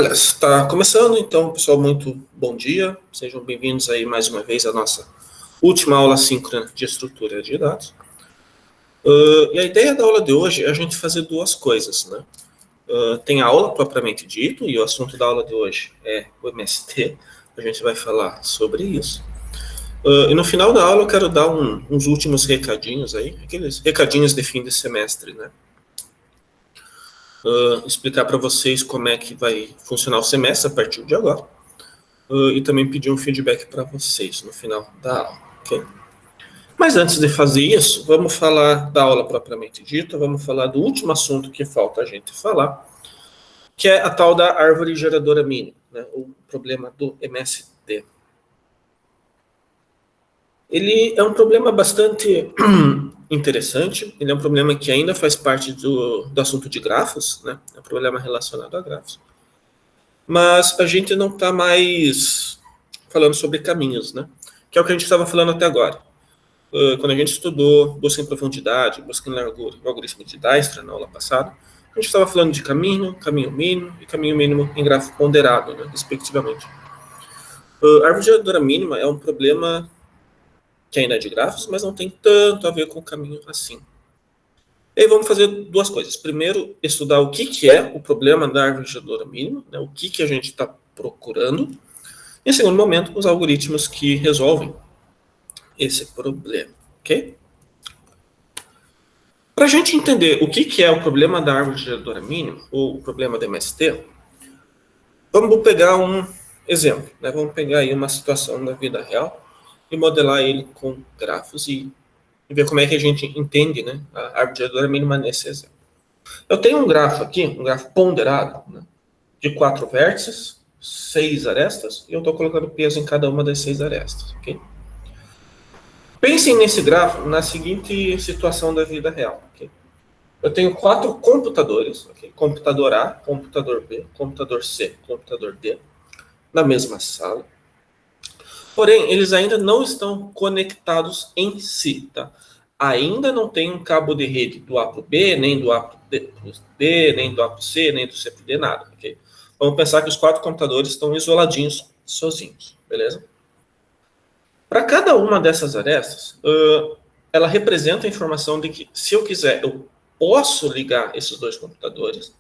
Beleza, está começando, então, pessoal, muito bom dia. Sejam bem-vindos aí mais uma vez à nossa última aula síncrona de estrutura de dados. E a ideia da aula de hoje é a gente fazer duas coisas, né? Tem a aula propriamente dito, e o assunto da aula de hoje é o MST. A gente vai falar sobre isso. E no final da aula eu quero dar uns últimos recadinhos aí, aqueles recadinhos de fim de semestre, né? Explicar para vocês como é que vai funcionar o semestre a partir de agora. E também pedir um feedback para vocês no final da aula, ok? Mas antes de fazer isso, vamos falar da aula propriamente dita, vamos falar do último assunto que falta a gente falar, que é a tal da árvore geradora mínima, né? O problema do MST. Ele é um problema bastante interessante, ele é um problema que ainda faz parte do assunto de grafos, né? É um problema relacionado a grafos. Mas a gente não está mais falando sobre caminhos, né? Que é o que a gente estava falando até agora. Quando a gente estudou busca em profundidade, busca em largura, o algoritmo de Dijkstra na aula passada, a gente estava falando de caminho, caminho mínimo e caminho mínimo em grafo ponderado, né, respectivamente. A árvore geradora mínima é um problema que ainda é de grafos, mas não tem tanto a ver com o caminho assim. E aí vamos fazer duas coisas. Primeiro, estudar o que é o problema da árvore geradora mínima, né, o que a gente está procurando. E, em segundo momento, os algoritmos que resolvem esse problema, ok? Para a gente entender o que é o problema da árvore geradora mínima, ou o problema do MST, vamos pegar um exemplo, né? Vamos pegar aí uma situação da vida real e modelar ele com grafos e ver como é que a gente entende, né, a árvore geradora mínima nesse exemplo. Eu tenho um grafo aqui, um grafo ponderado, né, de 4 vértices, 6 arestas, e eu estou colocando peso em cada uma das 6 arestas, ok? Pensem nesse grafo na seguinte situação da vida real, ok? Eu tenho 4 computadores, okay? Computador A, computador B, computador C, computador D, na mesma sala. Porém, eles ainda não estão conectados em si, tá? Ainda não tem um cabo de rede do A para o B, nem do A para o D, nem do A para o C, nem do C para o D, nada, ok? Vamos pensar que os 4 computadores estão isoladinhos, sozinhos, beleza? Para cada uma dessas arestas, ela representa a informação de que, se eu quiser, eu posso ligar esses 2 computadores,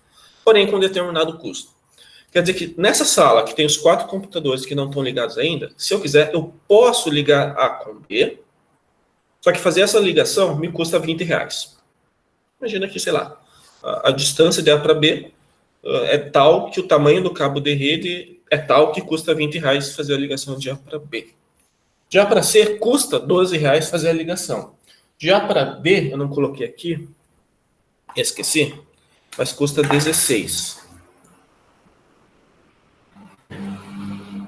porém com um determinado custo. Quer dizer que nessa sala, que tem os 4 computadores que não estão ligados ainda, se eu quiser, eu posso ligar A com B, só que fazer essa ligação me custa R$20. Imagina que, sei lá, a distância de A para B é tal que o tamanho do cabo de rede é tal que custa R$20 fazer a ligação de A para B. De A para C custa R$12 fazer a ligação. De A para B, eu não coloquei aqui, esqueci, mas custa 16.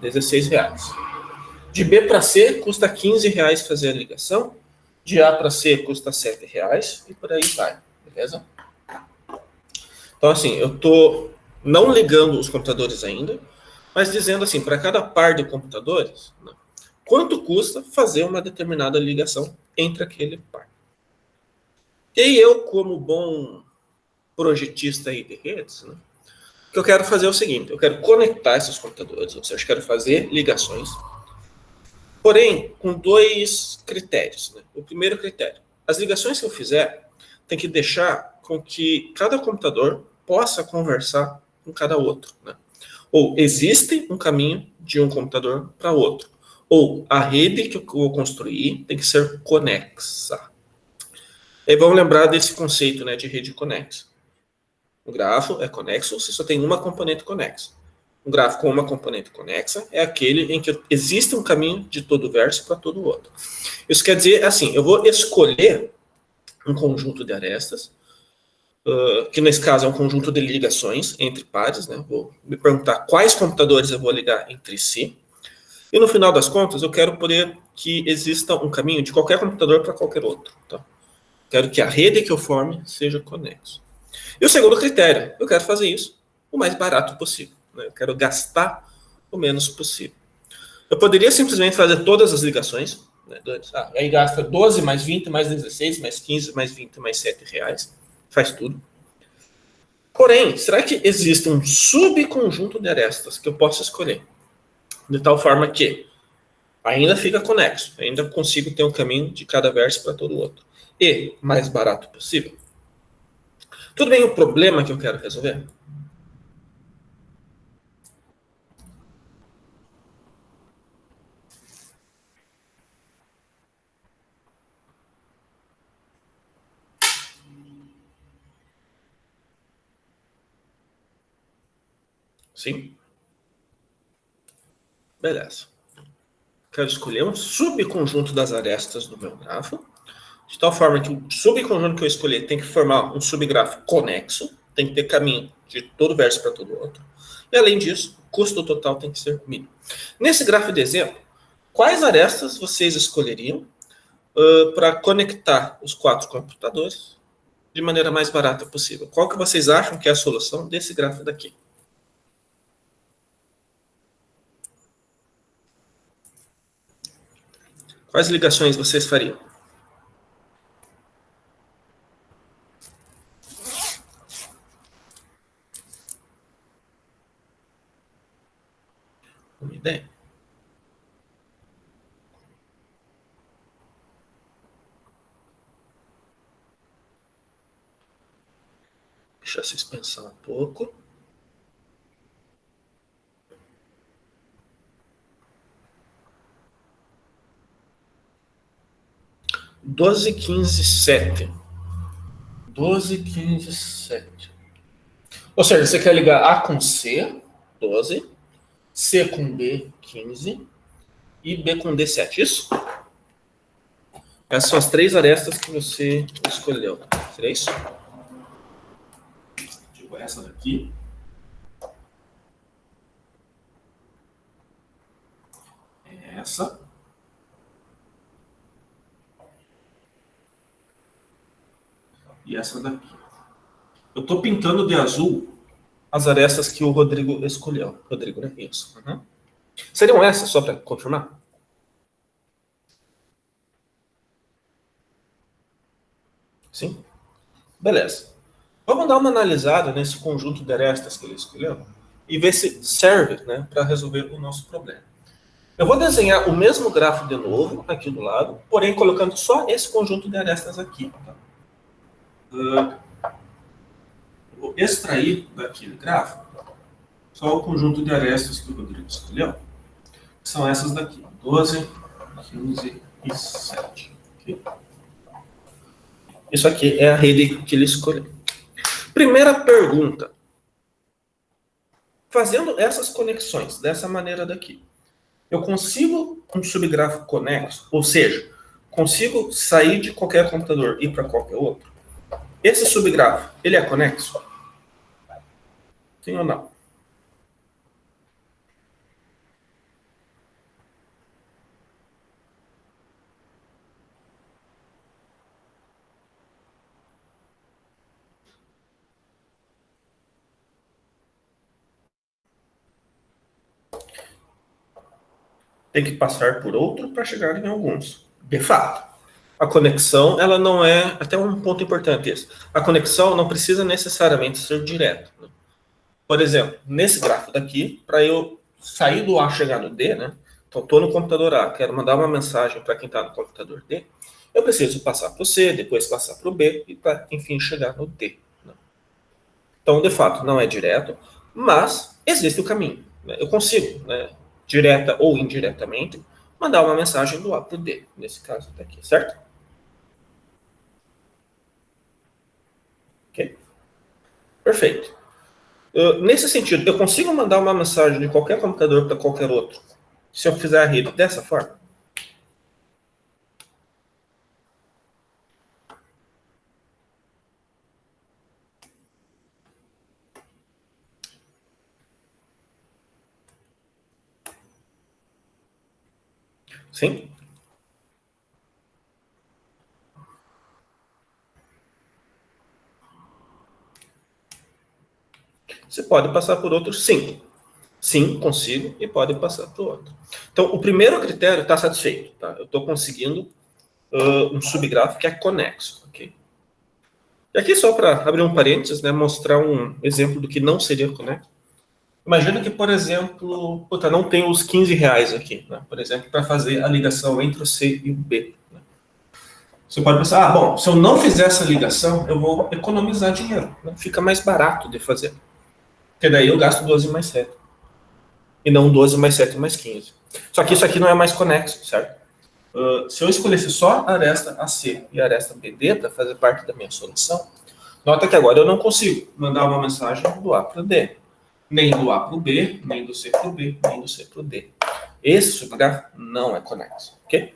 R$16. De B para C custa R$15 fazer a ligação. De A para C custa R$7 e por aí vai, beleza? Então, assim, eu estou não ligando os computadores ainda, mas dizendo assim, para cada par de computadores, né, quanto custa fazer uma determinada ligação entre aquele par. E aí eu, como bom projetista aí de redes, né, o que eu quero fazer é o seguinte, eu quero conectar esses computadores, ou seja, eu quero fazer ligações, porém, com 2 critérios. Né? O primeiro critério, as ligações que eu fizer, tem que deixar com que cada computador possa conversar com cada outro. Né? Ou existe um caminho de um computador para outro. Ou a rede que eu vou construir tem que ser conexa. E vamos lembrar desse conceito, né, de rede conexa. O grafo é conexo se só tem uma componente conexa. Um grafo com uma componente conexa é aquele em que existe um caminho de todo verso para todo outro. Isso quer dizer, assim, eu vou escolher um conjunto de arestas, que nesse caso é um conjunto de ligações entre pares, né? Vou me perguntar quais computadores eu vou ligar entre si. E no final das contas, eu quero poder que exista um caminho de qualquer computador para qualquer outro. Tá? Quero que a rede que eu forme seja conexa. E o segundo critério, eu quero fazer isso o mais barato possível. Né? Eu quero gastar o menos possível. Eu poderia simplesmente fazer todas as ligações. Né? Aí gasta 12 mais 20 mais 16 mais 15 mais 20 mais R$7. Faz tudo. Porém, será que existe um subconjunto de arestas que eu posso escolher? De tal forma que ainda fica conexo, ainda consigo ter um caminho de cada verso para todo o outro. E mais barato possível. Tudo bem o problema que eu quero resolver? Sim? Beleza. Quero escolher um subconjunto das arestas do meu grafo, de tal forma que o subconjunto que eu escolher tem que formar um subgrafo conexo, tem que ter caminho de todo verso para todo outro. E além disso, o custo total tem que ser mínimo. Nesse gráfico de exemplo, quais arestas vocês escolheriam para conectar os 4 computadores de maneira mais barata possível? Qual que vocês acham que é a solução desse gráfico daqui? Quais ligações vocês fariam? Uma ideia? Deixa vocês pensar um pouco. 12, 15, 7. 12, 15, 7. Ou seja, você quer ligar A com C, 12, C com B, 15 e B com D, 7. Isso? Essas são as 3 arestas que você escolheu. Seria isso? Tipo essa daqui. Essa. E essa daqui. Eu estou pintando de azul as arestas que o Rodrigo escolheu. Rodrigo, né? Isso. Uhum. Seriam essas, só para confirmar? Sim? Beleza. Vamos dar uma analisada nesse conjunto de arestas que ele escolheu e ver se serve, né, para resolver o nosso problema. Eu vou desenhar o mesmo grafo de novo aqui do lado, porém colocando só esse conjunto de arestas aqui. Tá? Vou extrair daqui do gráfico só o conjunto de arestas que o Rodrigo escolheu. São essas daqui, 12, 15 e 7. Okay? Isso aqui é a rede que ele escolheu. Primeira pergunta. Fazendo essas conexões dessa maneira daqui, eu consigo um subgrafo conexo? Ou seja, consigo sair de qualquer computador e ir para qualquer outro? Esse subgrafo, ele é conexo? Sim ou não? Tem que passar por outro para chegar em alguns. De fato. A conexão, ela não é... Até um ponto importante esse. A conexão não precisa necessariamente ser direta. Né? Por exemplo, nesse gráfico daqui, para eu sair do A e chegar no D, né? Então, estou no computador A, quero mandar uma mensagem para quem está no computador D, eu preciso passar para o C, depois passar para o B e, para, enfim, chegar no D. Né? Então, de fato, não é direto, mas existe o caminho. Né? Eu consigo, né, direta ou indiretamente, mandar uma mensagem do A para o D, nesse caso daqui, certo? Ok? Perfeito. Nesse sentido, eu consigo mandar uma mensagem de qualquer computador para qualquer outro, se eu fizer a rede dessa forma? Sim? Você pode passar por outro, sim. Sim, consigo, e pode passar para o outro. Então, o primeiro critério está satisfeito. Tá? Eu estou conseguindo um subgrafo que é conexo. Okay? E aqui só para abrir um parênteses, né, mostrar um exemplo do que não seria conexo. Imagina que, por exemplo, não tem os 15 reais aqui, né, por exemplo, para fazer a ligação entre o C e o B. Né. Você pode pensar, bom, se eu não fizer essa ligação, eu vou economizar dinheiro. Né, fica mais barato de fazer. Porque daí eu gasto 12 mais 7. E não 12 mais 7 mais 15. Só que isso aqui não é mais conexo, certo? Se eu escolhesse só a aresta AC e a aresta BD para fazer parte da minha solução, nota que agora eu não consigo mandar uma mensagem do A para o D. Nem do A para o B, nem do C para o B, nem do C para o D. Esse subgrafo não é conexo, ok?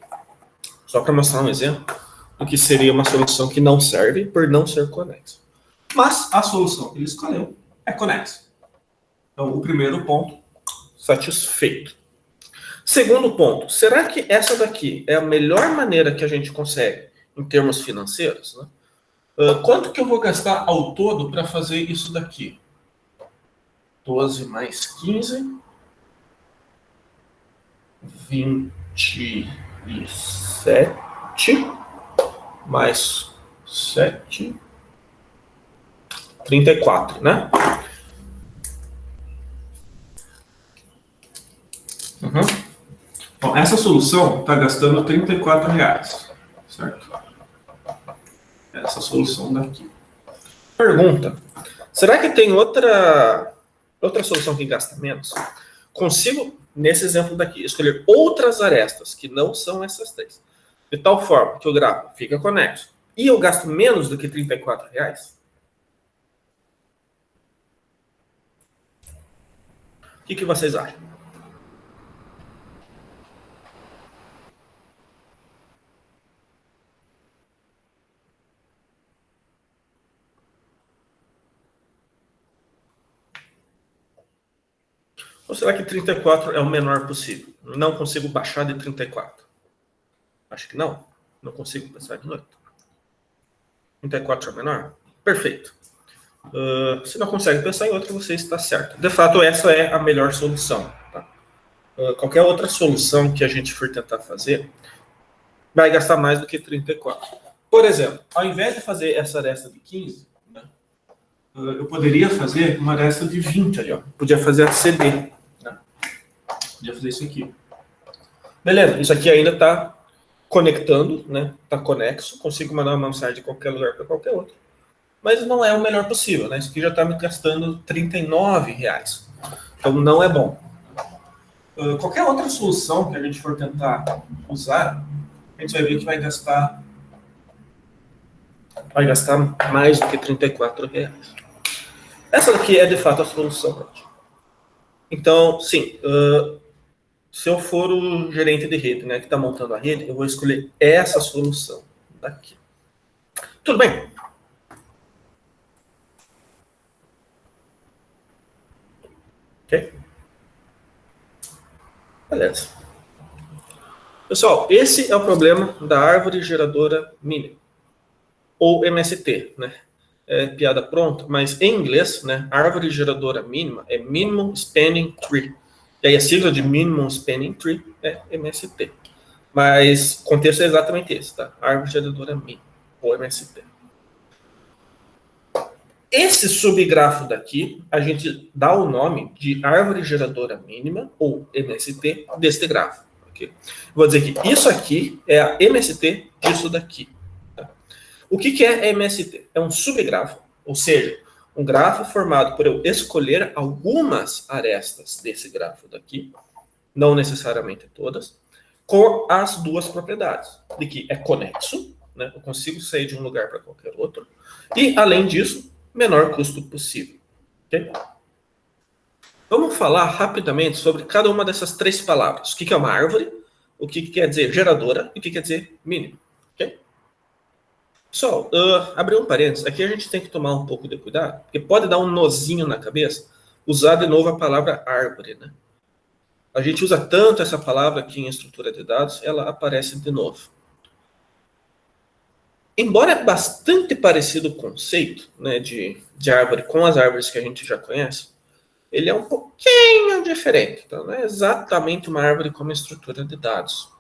Só para mostrar um exemplo do que seria uma solução que não serve por não ser conexo. Mas a solução que ele escolheu é conexa. Então, o primeiro ponto, satisfeito. Segundo ponto, será que essa daqui é a melhor maneira que a gente consegue em termos financeiros? Né? Quanto que eu vou gastar ao todo para fazer isso daqui? 12 mais 15, 27, mais 7, 34, né? Uhum. Bom, essa solução está gastando R$34, certo? Essa solução daqui. Pergunta, será que tem outra solução que gasta menos? Consigo, nesse exemplo daqui, escolher outras arestas que não são essas três, de tal forma que o gráfico fica conexo e eu gasto menos do que R$34? O que vocês acham? Ou será que 34 é o menor possível? Não consigo baixar de 34. Acho que não. Não consigo pensar de noite. 34 é o menor? Perfeito. Se não consegue pensar em outra, você está certo. De fato, essa é a melhor solução. Tá? Qualquer outra solução que a gente for tentar fazer vai gastar mais do que 34. Por exemplo, ao invés de fazer essa aresta de 15, né, eu poderia fazer uma aresta de 20 ali. Ó. Podia fazer a CD. Né? Podia fazer isso aqui. Beleza, isso aqui ainda está conectando, né? Está conexo. Consigo mandar uma mensagem de qualquer lugar para qualquer outro. Mas não é o melhor possível, né? Isso aqui já está me gastando R$39. Então não é bom. Qualquer outra solução que a gente for tentar usar, a gente vai ver que vai gastar mais do que R$34. Essa daqui é de fato a solução. Então, sim, se eu for o gerente de rede, né, que está montando a rede, eu vou escolher essa solução daqui. Tudo bem? Ok? Beleza. Pessoal, esse é o problema da árvore geradora mínima, ou MST, né? É piada pronta, mas em inglês, né, árvore geradora mínima é Minimum Spanning Tree. E aí a sigla de Minimum Spanning Tree é MST. Mas o contexto é exatamente esse, tá? Árvore geradora mínima, ou MST. Esse subgrafo daqui, a gente dá o nome de árvore geradora mínima, ou MST, deste grafo. Okay? Vou dizer que isso aqui é a MST disso daqui. Tá? O que é MST? É um subgrafo, ou seja, um grafo formado por eu escolher algumas arestas desse grafo daqui, não necessariamente todas, com as duas propriedades, de que é conexo, né? Eu consigo sair de um lugar para qualquer outro, e, além disso, menor custo possível. Okay? Vamos falar rapidamente sobre cada uma dessas três palavras. O que é uma árvore, o que quer dizer geradora e o que quer dizer mínimo. Okay? Pessoal, abrir um parênteses, aqui a gente tem que tomar um pouco de cuidado, porque pode dar um nozinho na cabeça usar de novo a palavra árvore. Né? A gente usa tanto essa palavra aqui em estrutura de dados, ela aparece de novo. Embora é bastante parecido o conceito, né, de árvore com as árvores que a gente já conhece, ele é um pouquinho diferente. Então, não é exatamente uma árvore como estrutura de dados.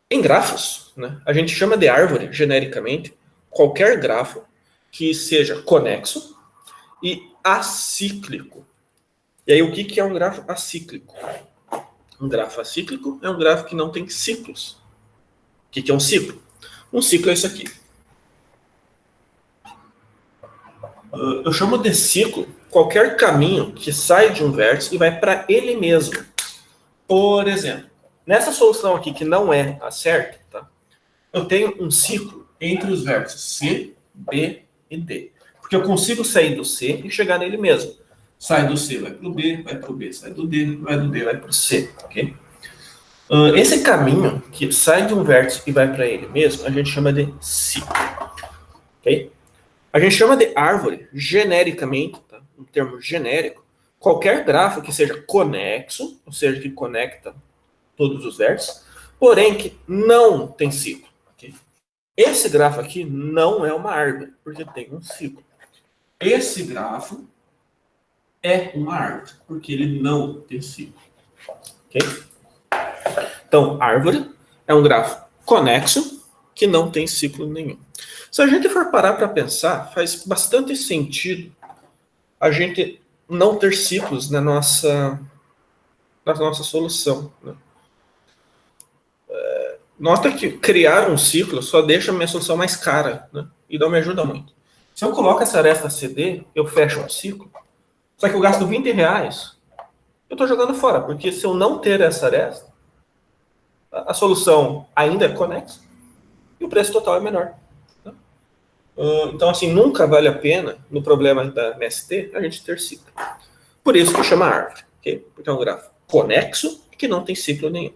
Em grafos, né, a gente chama de árvore, genericamente, qualquer grafo que seja conexo e acíclico. E aí, o que é um grafo acíclico? Um grafo acíclico é um grafo que não tem ciclos. O que é um ciclo? Um ciclo é isso aqui. Eu chamo de ciclo qualquer caminho que sai de um vértice e vai para ele mesmo. Por exemplo, nessa solução aqui que não é a certa, tá? Eu tenho um ciclo entre os vértices C, B e D. Porque eu consigo sair do C e chegar nele mesmo. Sai do C, vai para o B, vai para o B, sai do D, vai do D, vai para o C. Okay? Esse caminho que sai de um vértice e vai para ele mesmo, a gente chama de ciclo. Okay? A gente chama de árvore, genericamente, tá? Um termo genérico, qualquer grafo que seja conexo, ou seja, que conecta todos os vértices, porém que não tem ciclo. Okay? Esse grafo aqui não é uma árvore, porque tem um ciclo. Esse grafo é uma árvore, porque ele não tem ciclo. Okay? Então, árvore é um grafo conexo que não tem ciclo nenhum. Se a gente for parar para pensar, faz bastante sentido a gente não ter ciclos na nossa solução. Né? Nota que criar um ciclo só deixa a minha solução mais cara, né? E não me ajuda muito. Se eu coloco essa aresta CD, eu fecho um ciclo, só que eu gasto R$ 20, eu estou jogando fora, porque se eu não ter essa aresta, a solução ainda é conexa e o preço total é menor. Né? Então, assim, nunca vale a pena, no problema da MST, a gente ter ciclo. Por isso que chama árvore, okay? Porque é um grafo conexo que não tem ciclo nenhum.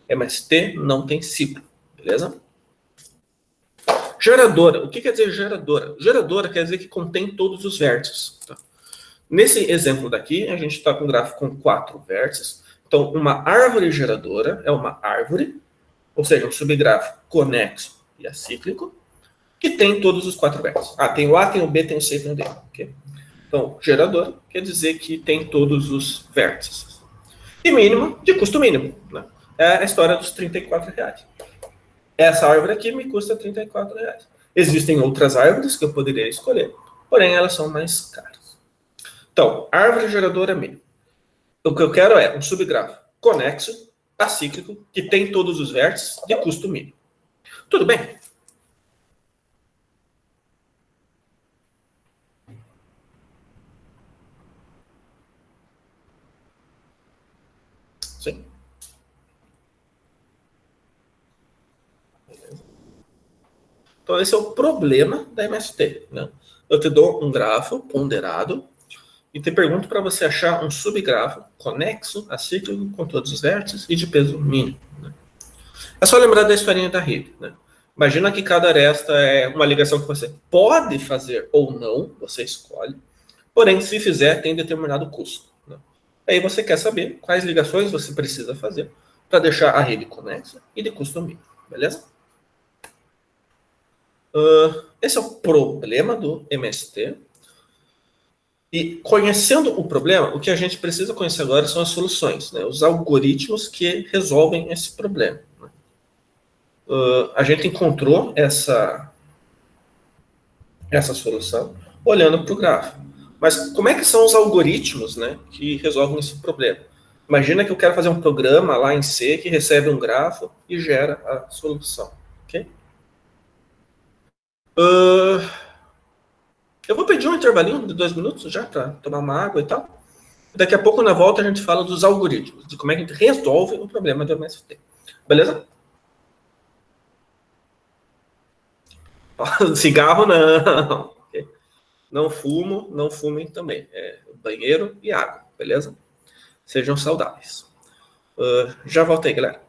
MST não tem ciclo, beleza? Geradora. O que quer dizer geradora? Geradora quer dizer que contém todos os vértices. Tá? Nesse exemplo daqui, a gente está com um gráfico com 4 vértices. Então, uma árvore geradora é uma árvore, ou seja, um subgráfico conexo e acíclico, que tem todos os 4 vértices. Ah, tem o A, tem o B, tem o C, tem o D. Okay? Então, geradora quer dizer que tem todos os vértices. E mínimo de custo mínimo. Né? É a história dos R$ 34. Essa árvore aqui me custa R$ 34. Existem outras árvores que eu poderia escolher, porém elas são mais caras. Então, árvore geradora mínima. O que eu quero é um subgráfico conexo, acíclico, que tem todos os vértices de custo mínimo. Tudo bem? Sim. Então, esse é o problema da MST. Né? Eu te dou um grafo ponderado e te pergunto para você achar um subgrafo conexo, acíclico, com todos os vértices e de peso mínimo. Né? É só lembrar da historinha da rede. Né? Imagina que cada aresta é uma ligação que você pode fazer ou não, você escolhe, porém, se fizer, tem determinado custo. Né? Aí você quer saber quais ligações você precisa fazer para deixar a rede conexa e de custo mínimo, beleza? Esse é o problema do MST. E conhecendo o problema, o que a gente precisa conhecer agora são as soluções, né? Os algoritmos que resolvem esse problema. Né? A gente encontrou essa solução olhando para o gráfico. Mas como é que são os algoritmos, né, que resolvem esse problema? Imagina que eu quero fazer um programa lá em C que recebe um grafo e gera a solução. Okay? Eu vou pedir um intervalinho de 2 minutos já para tomar uma água e tal. Daqui a pouco, na volta, a gente fala dos algoritmos, de como é que a gente resolve o problema do MST. Beleza? Cigarro não. Okay? Não fumo, não fumem também. É banheiro e água, beleza? Sejam saudáveis. Já voltei, galera.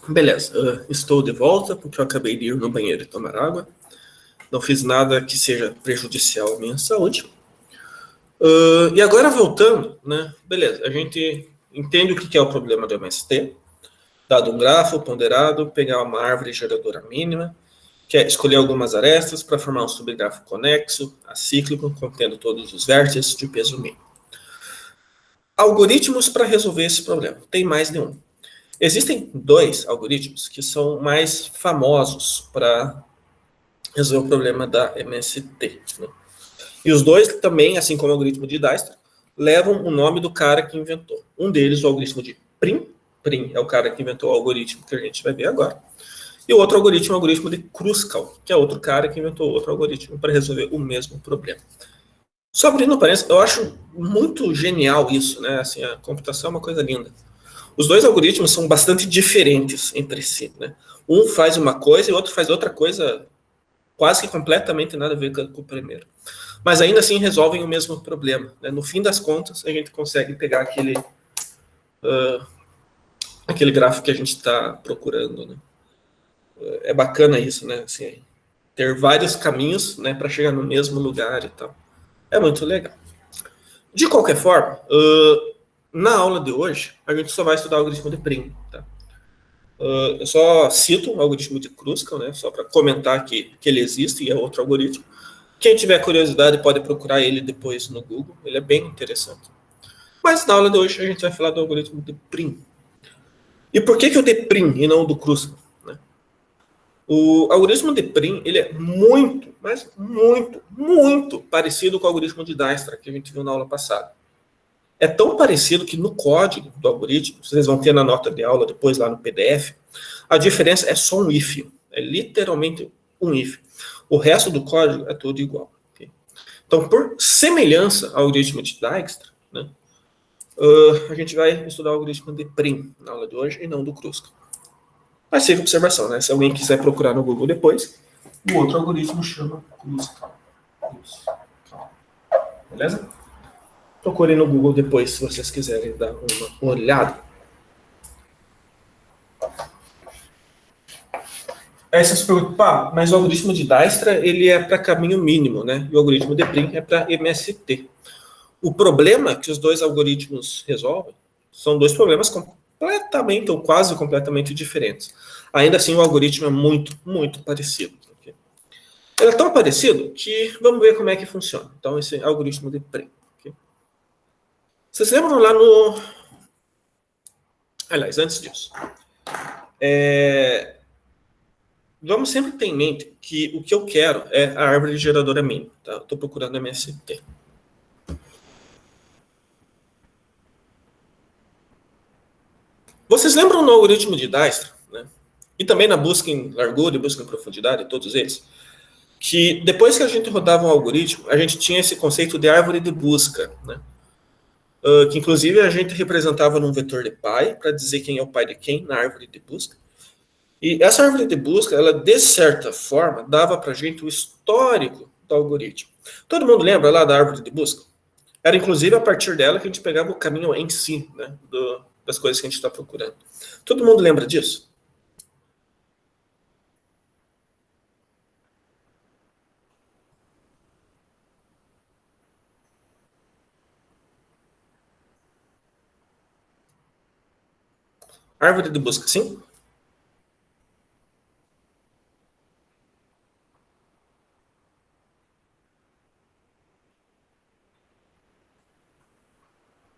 Beleza, estou de volta, porque eu acabei de ir no banheiro e tomar água. Não fiz nada que seja prejudicial à minha saúde. E agora voltando, né? Beleza, a gente entende o que é o problema do MST, dado um grafo ponderado, pegar uma árvore geradora mínima, que é escolher algumas arestas para formar um subgrafo conexo, acíclico, contendo todos os vértices de peso mínimo. Algoritmos para resolver esse problema. Tem mais de um. Existem dois algoritmos que são mais famosos para resolver o problema da MST. Né? E os dois também, assim como o algoritmo de Dijkstra, levam o nome do cara que inventou. Um deles, o algoritmo de Prim. Prim é o cara que inventou o algoritmo que a gente vai ver agora. E o outro algoritmo é o algoritmo de Kruskal, que é outro cara que inventou outro algoritmo para resolver o mesmo problema. Só abrindo parênteses, eu acho muito genial isso, né? Assim, a computação é uma coisa linda. Os dois algoritmos são bastante diferentes entre si, né? Um faz uma coisa e o outro faz outra coisa quase que completamente nada a ver com o primeiro. Mas ainda assim resolvem o mesmo problema. Né? No fim das contas, a gente consegue pegar aquele gráfico que a gente está procurando. Né? É bacana isso, né? Assim, ter vários caminhos, né, para chegar no mesmo lugar e tal. É muito legal. De qualquer forma, na aula de hoje, a gente só vai estudar o algoritmo de Prim. Tá? Eu só cito o algoritmo de Kruskal, né, só para comentar que ele existe e é outro algoritmo. Quem tiver curiosidade pode procurar ele depois no Google, ele é bem interessante. Mas na aula de hoje a gente vai falar do algoritmo de Prim. E por que o de Prim e não o do Kruskal? Né? O algoritmo de Prim ele é muito, mas muito, muito parecido com o algoritmo de Dijkstra que a gente viu na aula passada. É tão parecido que no código do algoritmo, vocês vão ter na nota de aula depois lá no PDF, a diferença é só um if. É literalmente um if. O resto do código é tudo igual. Okay? Então, por semelhança ao algoritmo de Dijkstra, né, a gente vai estudar o algoritmo de Prim na aula de hoje e não do Kruskal. Mas seja observação, né? Se alguém quiser procurar no Google depois, o outro algoritmo chama Kruskal. Beleza? Procurem no Google depois, se vocês quiserem dar uma olhada. Aí você se pergunta, mas o algoritmo de Dijkstra ele é para caminho mínimo, né? E o algoritmo de Prim é para MST. O problema que os dois algoritmos resolvem são dois problemas completamente ou quase completamente diferentes. Ainda assim, o algoritmo é muito, muito parecido. Okay? Ele é tão parecido que vamos ver como é que funciona. Então, esse algoritmo de Prim. Okay? Vocês lembram lá no... Aliás, antes disso. Vamos sempre ter em mente que o que eu quero é a árvore geradora mínima. Tá? Estou procurando MST. Vocês lembram no algoritmo de Dijkstra, né? E também na busca em largura e busca em profundidade, todos eles, que depois que a gente rodava um algoritmo, a gente tinha esse conceito de árvore de busca, né? Que inclusive a gente representava num vetor de pai, para dizer quem é o pai de quem na árvore de busca. E essa árvore de busca, ela de certa forma, dava para a gente o histórico do algoritmo. Todo mundo lembra lá da árvore de busca? Era inclusive a partir dela que a gente pegava o caminho em si, né, das coisas que a gente está procurando. Todo mundo lembra disso? Árvore de busca, sim?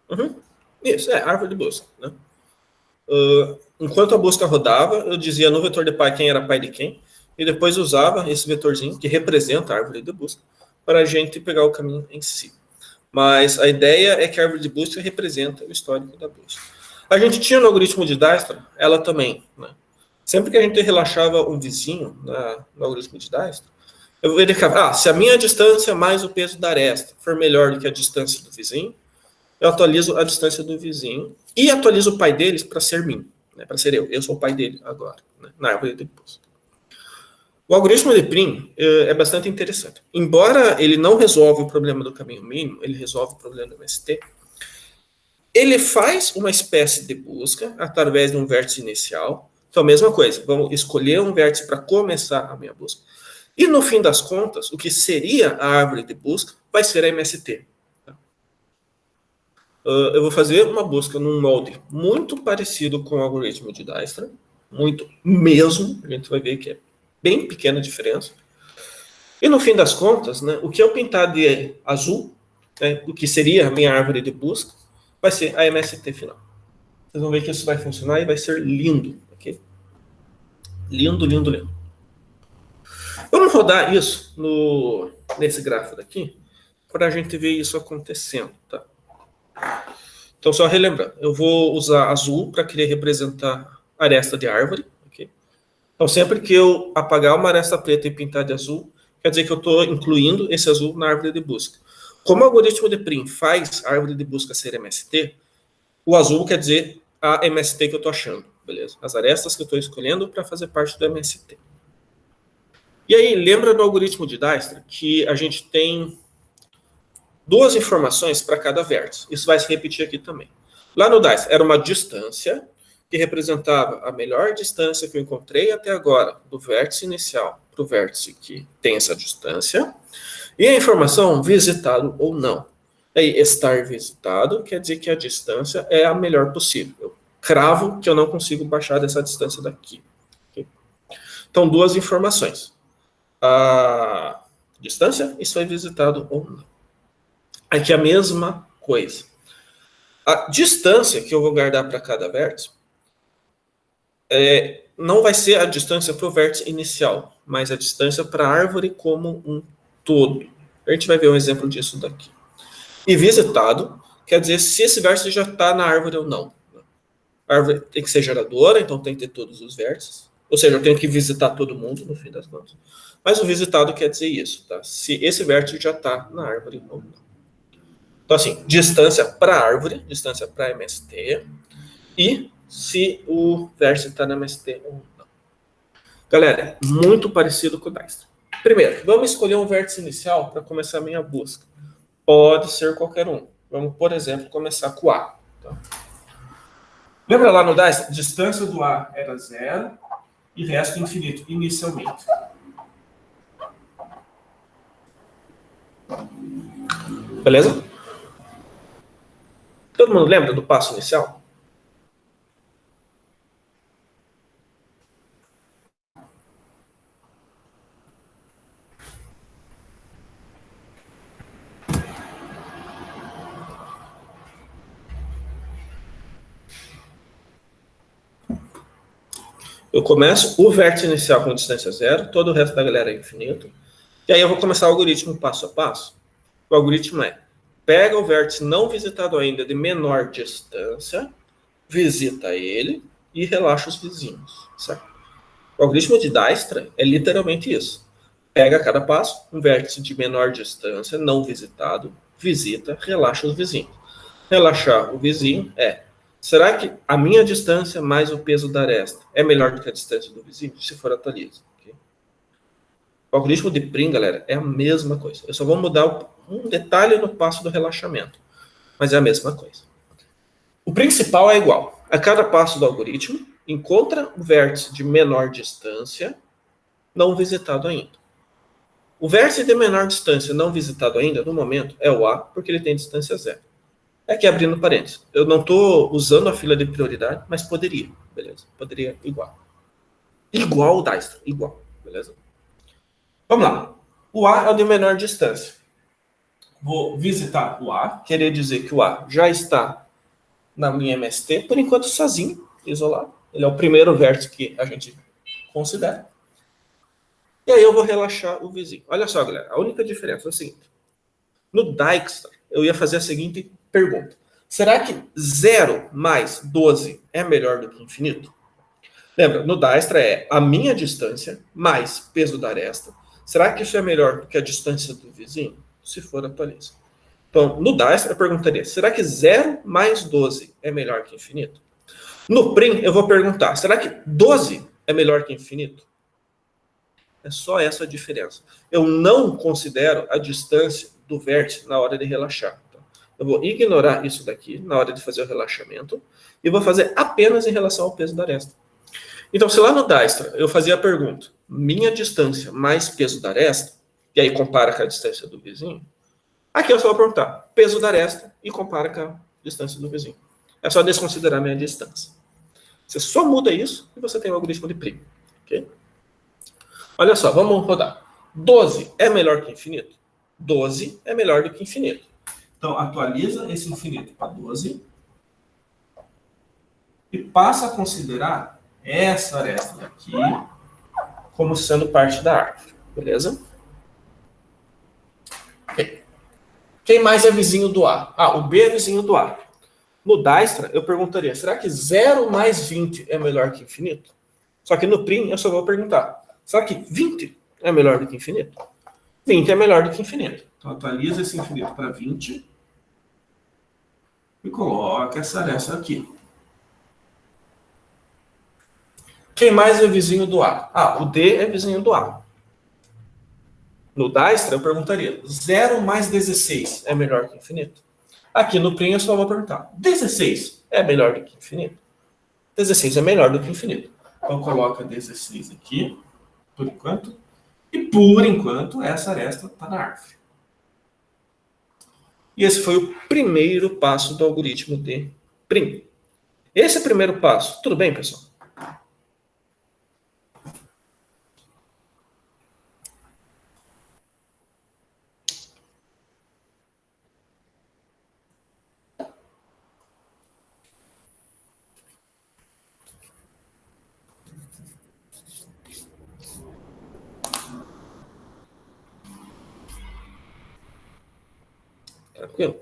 Uhum. Isso, árvore de busca. Né? Enquanto a busca rodava, eu dizia no vetor de pai quem era pai de quem, e depois usava esse vetorzinho, que representa a árvore de busca, para a gente pegar o caminho em si. Mas a ideia é que a árvore de busca representa o histórico da busca. A gente tinha no algoritmo de Dijkstra, ela também. Né? Sempre que a gente relaxava um vizinho no algoritmo de Dijkstra, eu verificava, se a minha distância mais o peso da aresta for melhor do que a distância do vizinho, eu atualizo a distância do vizinho e atualizo o pai deles para ser mim, né, para ser eu. Eu sou o pai dele agora, né, na árvore de busca. O algoritmo de Prim é bastante interessante. Embora ele não resolva o problema do caminho mínimo, ele resolve o problema do MST. Ele faz uma espécie de busca através de um vértice inicial, Então, mesma coisa, vamos escolher um vértice para começar a minha busca. E no fim das contas, o que seria a árvore de busca vai ser a MST. Eu vou fazer uma busca num molde muito parecido com o algoritmo de Dijkstra, muito mesmo, a gente vai ver que é bem pequena a diferença. E no fim das contas, né, o que eu pintar de azul, né, o que seria a minha árvore de busca, vai ser a MST final. Vocês vão ver que isso vai funcionar e vai ser lindo. Okay? Lindo, lindo, lindo. Vamos rodar isso nesse gráfico daqui, para a gente ver isso acontecendo. Tá? Então, só relembrando, eu vou usar azul para querer representar aresta de árvore. Okay? Então, sempre que eu apagar uma aresta preta e pintar de azul, quer dizer que eu estou incluindo esse azul na árvore de busca. Como o algoritmo de Prim faz a árvore de busca ser MST, o azul quer dizer a MST que eu estou achando, beleza? As arestas que eu estou escolhendo para fazer parte do MST. E aí, lembra do algoritmo de Dijkstra que a gente tem 2 informações para cada vértice. Isso vai se repetir aqui também. Lá no Dijkstra era uma distância que representava a melhor distância que eu encontrei até agora do vértice inicial para o vértice que tem essa distância. E a informação visitado ou não. Aí, estar visitado quer dizer que a distância é a melhor possível. Eu cravo que eu não consigo baixar dessa distância daqui. Okay? Então, 2 informações. A distância e se foi visitado ou não. Aqui é a mesma coisa. A distância que eu vou guardar para cada vértice não vai ser a distância para o vértice inicial, mas a distância para a árvore como um todo. A gente vai ver um exemplo disso daqui. E visitado quer dizer se esse vértice já está na árvore ou não. A árvore tem que ser geradora, então tem que ter todos os vértices. Ou seja, eu tenho que visitar todo mundo, no fim das contas. Mas o visitado quer dizer isso, tá? Se esse vértice já está na árvore ou não. Então, assim, distância para a árvore, distância para MST, e se o vértice está na MST ou não. Galera, muito parecido com o Dijkstra. Primeiro, vamos escolher um vértice inicial para começar a minha busca. Pode ser qualquer um. Vamos, por exemplo, começar com o A. Tá? Lembra lá no Dijkstra? Distância do A era 0 e resto infinito, inicialmente. Beleza? Todo mundo lembra do passo inicial? Eu começo o vértice inicial com distância 0, todo o resto da galera é infinito. E aí eu vou começar o algoritmo passo a passo. O algoritmo é, pega o vértice não visitado ainda de menor distância, visita ele e relaxa os vizinhos. Certo? O algoritmo de Dijkstra é literalmente isso. Pega a cada passo um vértice de menor distância, não visitado, visita, relaxa os vizinhos. Relaxar o vizinho será que a minha distância mais o peso da aresta é melhor do que a distância do vizinho? Se for, atualiza. Okay? O algoritmo de Prim, galera, é a mesma coisa. Eu só vou mudar um detalhe no passo do relaxamento. Mas é a mesma coisa. O principal é igual. A cada passo do algoritmo, encontra o vértice de menor distância não visitado ainda. O vértice de menor distância não visitado ainda, no momento, é o A, porque ele tem distância 0. Aqui abrindo parênteses. Eu não estou usando a fila de prioridade, mas poderia, beleza? Poderia igual. Igual o Dijkstra, igual, beleza? Vamos lá. O A é o de menor distância. Vou visitar o A, querer dizer que o A já está na minha MST, por enquanto sozinho, isolado. Ele é o primeiro vértice que a gente considera. E aí eu vou relaxar o vizinho. Olha só, galera, a única diferença é o seguinte. No Dijkstra, eu ia fazer a seguinte pergunta. Será que 0 mais 12 é melhor do que infinito? Lembra, no Dijkstra é a minha distância mais peso da aresta. Será que isso é melhor do que a distância do vizinho? Se for, atualiza. Então, no Dijkstra, eu perguntaria, será que 0 mais 12 é melhor que infinito? No Prim, eu vou perguntar, será que 12 é melhor que infinito? É só essa a diferença. Eu não considero a distância do vértice na hora de relaxar. Então, eu vou ignorar isso daqui na hora de fazer o relaxamento e vou fazer apenas em relação ao peso da aresta. Então, se lá no Dijkstra eu fazia a pergunta, minha distância mais peso da aresta, e aí compara com a distância do vizinho, aqui eu só vou perguntar peso da aresta e compara com a distância do vizinho. É só desconsiderar a minha distância. Você só muda isso e você tem o algoritmo de primo. Okay? Olha só, vamos rodar. 12 é melhor que infinito? 12 é melhor do que infinito. Então, atualiza esse infinito para 12 e passa a considerar essa aresta daqui como sendo parte da árvore. Beleza? Okay. Quem mais é vizinho do A? Ah, o B é vizinho do A. No Dijkstra, eu perguntaria, será que 0 mais 20 é melhor que infinito? Só que no Prim, eu só vou perguntar, será que 20 é melhor do que infinito? 20 é melhor do que infinito. Então, atualiza esse infinito para 20 e coloca essa aresta aqui. Quem mais é vizinho do A? Ah, o D é vizinho do A. No Dijkstra, eu perguntaria, 0 mais 16 é melhor que infinito? Aqui no Prim, eu só vou perguntar, 16 é melhor do que infinito? 16 é melhor do que infinito. Então, coloca 16 aqui, por enquanto. E, por enquanto, essa aresta está na árvore. E esse foi o primeiro passo do algoritmo de Prim. Esse é o primeiro passo. Tudo bem, pessoal? Tranquilo?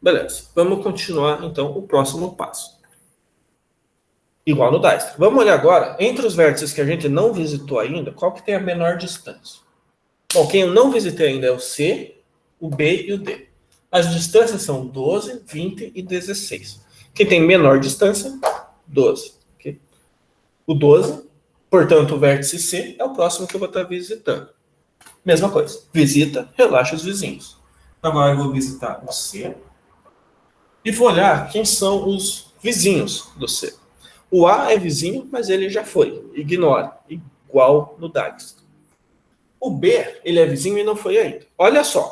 Beleza. Vamos continuar, então, o próximo passo. Igual no Dijkstra. Vamos olhar agora, entre os vértices que a gente não visitou ainda, qual que tem a menor distância? Bom, quem eu não visitei ainda é o C, o B e o D. As distâncias são 12, 20 e 16. Quem tem menor distância? 12. Okay? O 12, portanto, o vértice C é o próximo que eu vou estar visitando. Mesma coisa. Visita, relaxa os vizinhos. Agora eu vou visitar o C e vou olhar quem são os vizinhos do C. O A é vizinho, mas ele já foi. Ignora. Igual no Dijkstra. O B, ele é vizinho e não foi ainda. Olha só.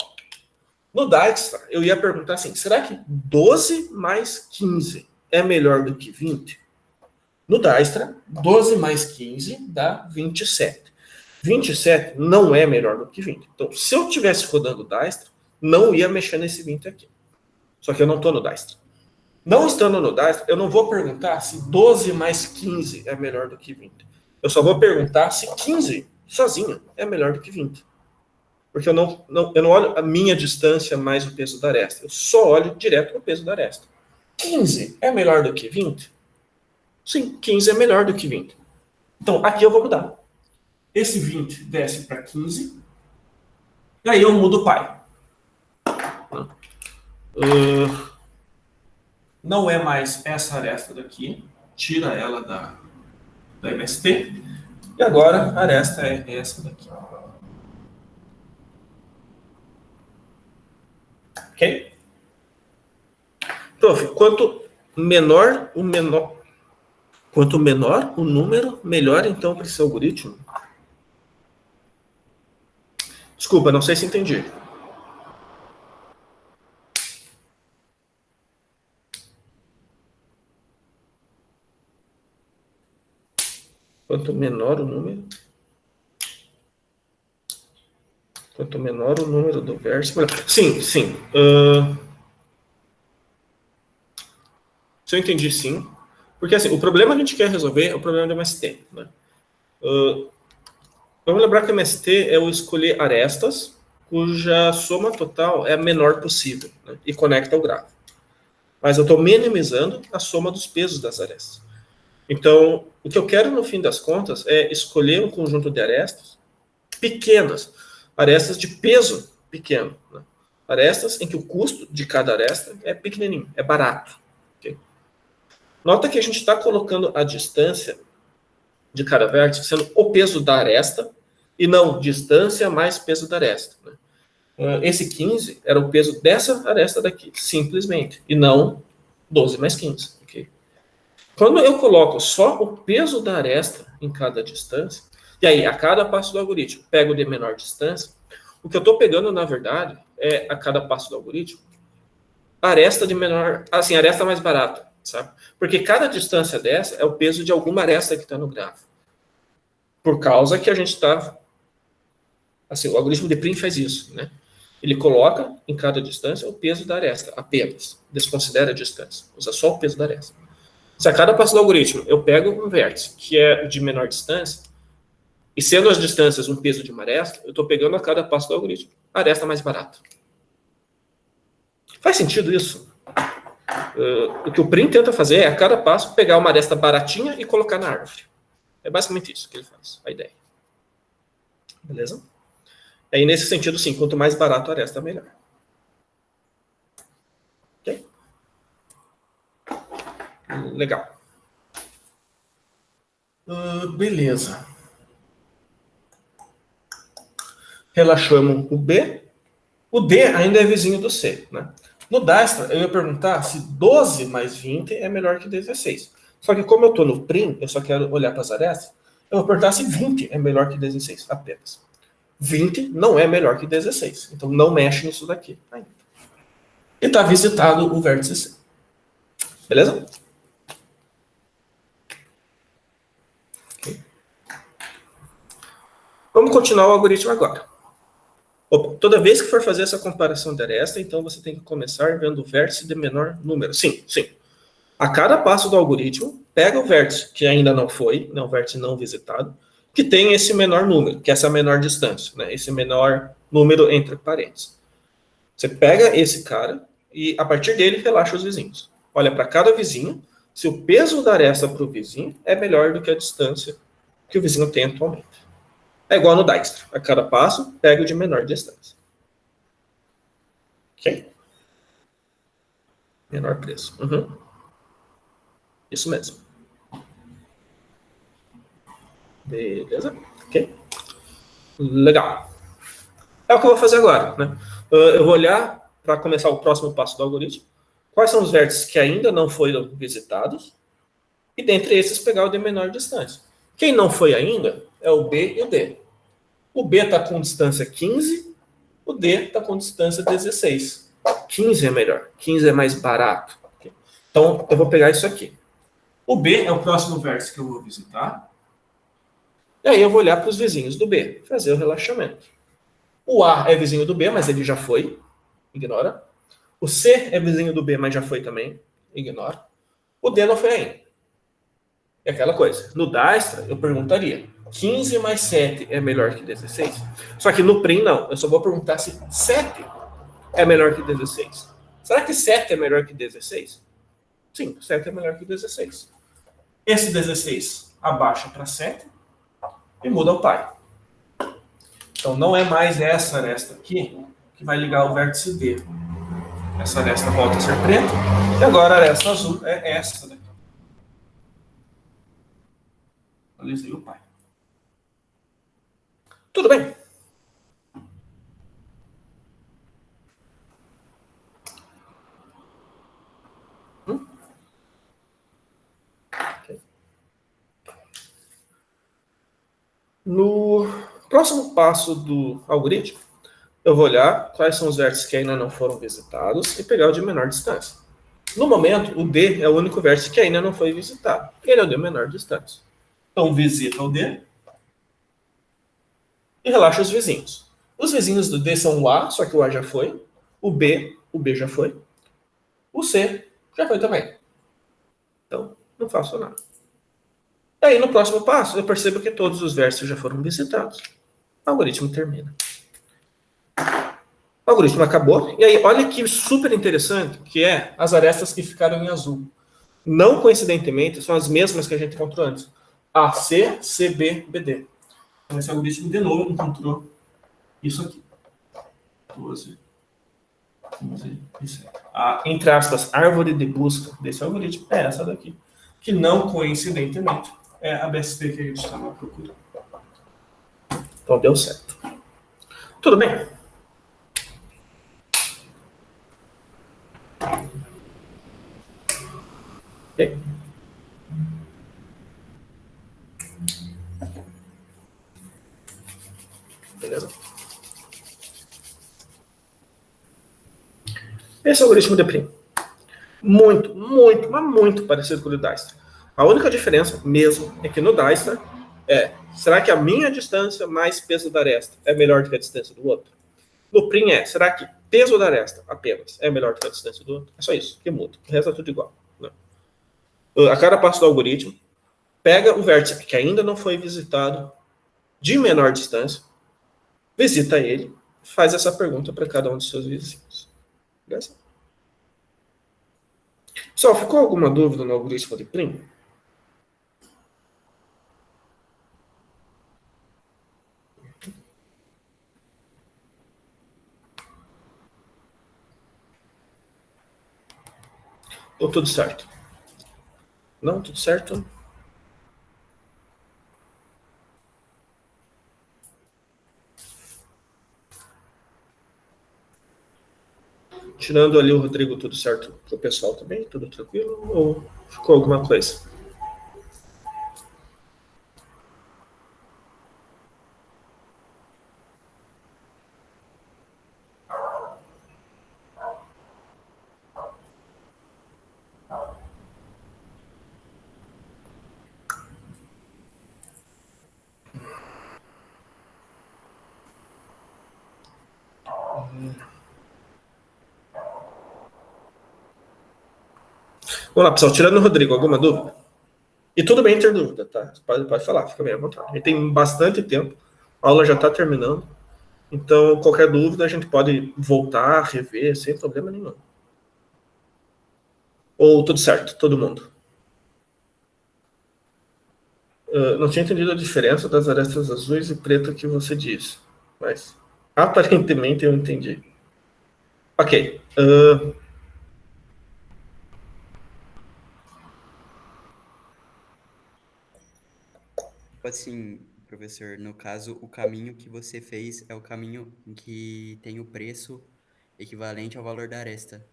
No Dijkstra, eu ia perguntar assim, será que 12 mais 15 é melhor do que 20? No Dijkstra, 12 mais 15 dá 27. 27 não é melhor do que 20. Então, se eu estivesse rodando o Dijkstra, não ia mexer nesse 20 aqui. Só que eu não estou no Dijkstra. Não estando no Dijkstra, eu não vou perguntar se 12 mais 15 é melhor do que 20. Eu só vou perguntar se 15 sozinho é melhor do que 20. Porque eu não olho a minha distância mais o peso da aresta. Eu só olho direto o peso da aresta. 15 é melhor do que 20? Sim, 15 é melhor do que 20. Então, aqui eu vou mudar. Esse 20 desce para 15. E aí eu mudo o pai. Não é mais essa aresta daqui. Tira ela da MST. E agora a aresta é essa daqui. Ok? Prof, quanto menor o número, melhor então para esse algoritmo? Desculpa, não sei se entendi. Quanto menor o número, do verso. Sim. Se eu entendi, sim. Porque assim, o problema que a gente quer resolver é o problema do MST. Né? Vamos lembrar que o MST é o escolher arestas cuja soma total é a menor possível, né? E conecta ao grafo. Mas eu estou minimizando a soma dos pesos das arestas. Então, o que eu quero, no fim das contas, é escolher um conjunto de arestas pequenas, arestas de peso pequeno. Né? Arestas em que o custo de cada aresta é pequenininho, é barato. Okay? Nota que a gente está colocando a distância de cada vértice sendo o peso da aresta e não distância mais peso da aresta. Né? Esse 15 era o peso dessa aresta daqui, simplesmente, e não 12 mais 15. Okay? Quando eu coloco só o peso da aresta em cada distância, e aí a cada passo do algoritmo pego de menor distância, o que eu estou pegando, na verdade, é a cada passo do algoritmo, a aresta de menor, assim, a aresta mais barata, sabe? Porque cada distância dessa é o peso de alguma aresta que está no grafo. Por causa que a gente está, assim, o algoritmo de Prim faz isso, né? Ele coloca em cada distância o peso da aresta, apenas. Desconsidera a distância, usa só o peso da aresta. Se a cada passo do algoritmo eu pego um vértice que é de menor distância, e sendo as distâncias um peso de uma aresta, eu estou pegando a cada passo do algoritmo a aresta mais barata. Faz sentido isso? O que o Prim tenta fazer é, a cada passo, pegar uma aresta baratinha e colocar na árvore. É basicamente isso que ele faz, a ideia. Beleza? Aí, nesse sentido, sim, quanto mais barato a aresta, melhor. Ok? Legal. Beleza. Relaxamos o B. O D ainda é vizinho do C, né? No Dijkstra, eu ia perguntar se 12 mais 20 é melhor que 16. Só que como eu estou no Prim, eu só quero olhar para as arestas, eu vou perguntar se 20 é melhor que 16 apenas. 20 não é melhor que 16. Então não mexe nisso daqui ainda. E está visitado o vértice C. Beleza? Okay. Vamos continuar o algoritmo agora. Opa, toda vez que for fazer essa comparação de aresta, então você tem que começar vendo o vértice de menor número. Sim, sim. A cada passo do algoritmo, pega o vértice que ainda não foi, né, o vértice não visitado, que tem esse menor número, que é essa menor distância, né, esse menor número entre parênteses. Você pega esse cara e, a partir dele, relaxa os vizinhos. Olha para cada vizinho se o peso da aresta para o vizinho é melhor do que a distância que o vizinho tem atualmente. É igual no Dijkstra. A cada passo, pega o de menor distância. Ok? Menor preço. Uhum. Isso mesmo. Beleza? Ok? Legal. É o que eu vou fazer agora, né? Eu vou olhar para começar o próximo passo do algoritmo. Quais são os vértices que ainda não foram visitados? E dentre esses, pegar o de menor distância. Quem não foi ainda é o B e o D. O B está com distância 15, o D está com distância 16. 15 é melhor, 15 é mais barato. Então, eu vou pegar isso aqui. O B é o próximo vértice que eu vou visitar. E aí eu vou olhar para os vizinhos do B, fazer o relaxamento. O A é vizinho do B, mas ele já foi, ignora. O C é vizinho do B, mas já foi também, ignora. O D não foi ainda. É aquela coisa. No Dijkstra, eu perguntaria: 15 mais 7 é melhor que 16? Só que no Prim, não. Eu só vou perguntar se 7 é melhor que 16. Será que 7 é melhor que 16? Sim, 7 é melhor que 16. Esse 16 abaixa para 7 e muda o pai. Então não é mais essa aresta aqui que vai ligar o vértice D. Essa aresta volta a ser preta. E agora a aresta azul é essa daqui. Alisei o pai. Tudo bem? Okay. No próximo passo do algoritmo, eu vou olhar quais são os vértices que ainda não foram visitados e pegar o de menor distância. No momento, o D é o único vértice que ainda não foi visitado. Ele é o de menor distância. Então, visita o D e relaxa os vizinhos. Os vizinhos do D são o A, só que o A já foi. O B já foi. O C já foi também. Então, não faço nada. E aí, no próximo passo, eu percebo que todos os vértices já foram visitados. O algoritmo termina. O algoritmo acabou. E aí, olha que super interessante, que é as arestas que ficaram em azul. Não coincidentemente, são as mesmas que a gente encontrou antes. AC, CB, BD. Então, esse algoritmo, de novo, encontrou isso aqui. 12, 15, 17. A, entre aspas, árvore de busca desse algoritmo é essa daqui. Que não coincidentemente é a BST que a gente estava procurando. Então, deu certo. Tudo bem? Okay. Beleza? Esse é o algoritmo de Prim. Muito, muito, mas muito parecido com o do Dijkstra. A única diferença mesmo é que no Dijkstra será que a minha distância mais peso da aresta é melhor do que a distância do outro? No Prim será que peso da aresta apenas é melhor do que a distância do outro? É só isso que muda. O resto é tudo igual. Né? A cada passo do algoritmo, pega o vértice que ainda não foi visitado de menor distância, visita ele, faz essa pergunta para cada um dos seus vizinhos. Beleza? Pessoal, ficou alguma dúvida no algoritmo de Prim? Ou tudo certo? Não, tudo certo? Tirando ali o Rodrigo, tudo certo para o pessoal também? Tudo tranquilo? Ou ficou alguma coisa? Vamos lá, pessoal. Tirando o Rodrigo, alguma dúvida? E tudo bem ter dúvida, tá? Pode falar, fica bem à vontade. A gente tem bastante tempo, a aula já está terminando. Então, qualquer dúvida, a gente pode voltar, rever, sem problema nenhum. Ou tudo certo, todo mundo? Não tinha entendido a diferença das arestas azuis e preta que você disse, mas aparentemente eu entendi. Ok. Assim, professor, no caso, o caminho que você fez é o caminho em que tem o preço equivalente ao valor da aresta.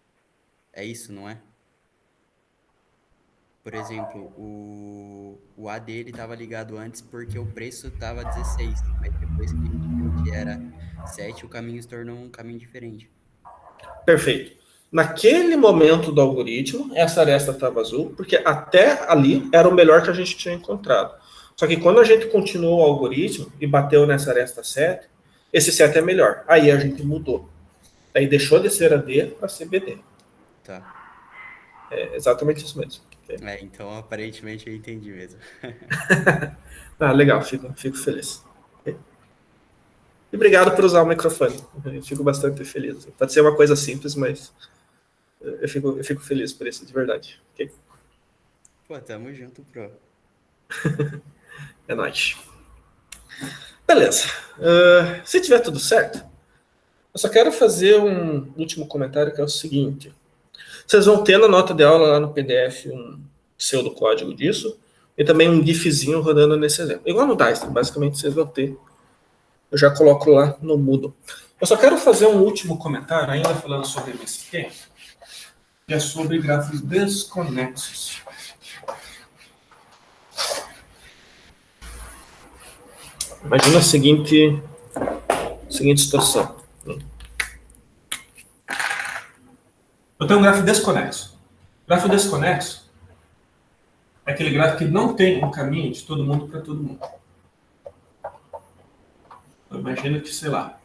É isso, não é? Por exemplo, o A dele estava ligado antes porque o preço estava 16, mas depois que a gente viu que era 7, o caminho se tornou um caminho diferente. Perfeito. Naquele momento do algoritmo, essa aresta estava azul, porque até ali era o melhor que a gente tinha encontrado. Só que quando a gente continuou o algoritmo e bateu nessa aresta 7, esse 7 é melhor. Aí a gente mudou. Aí deixou de ser AD para ser BD. Tá. É exatamente isso mesmo. Então aparentemente eu entendi mesmo. Legal, fico feliz. E obrigado por usar o microfone. Eu fico bastante feliz. Pode ser uma coisa simples, mas eu fico feliz por isso, de verdade. Okay? Pô, tamo junto, pro. É nóis. Beleza. Se tiver tudo certo, eu só quero fazer um último comentário que é o seguinte. Vocês vão ter na nota de aula lá no PDF um pseudocódigo disso e também um gifzinho rodando nesse exemplo. Igual no Dice, basicamente vocês vão ter. Eu já coloco lá no Moodle. Eu só quero fazer um último comentário, ainda falando sobre MSQ, que é sobre gráficos desconexos. Imagina a seguinte situação. Eu tenho um gráfico desconexo. Gráfico desconexo é aquele gráfico que não tem um caminho de todo mundo para todo mundo. Então, imagina que, sei lá.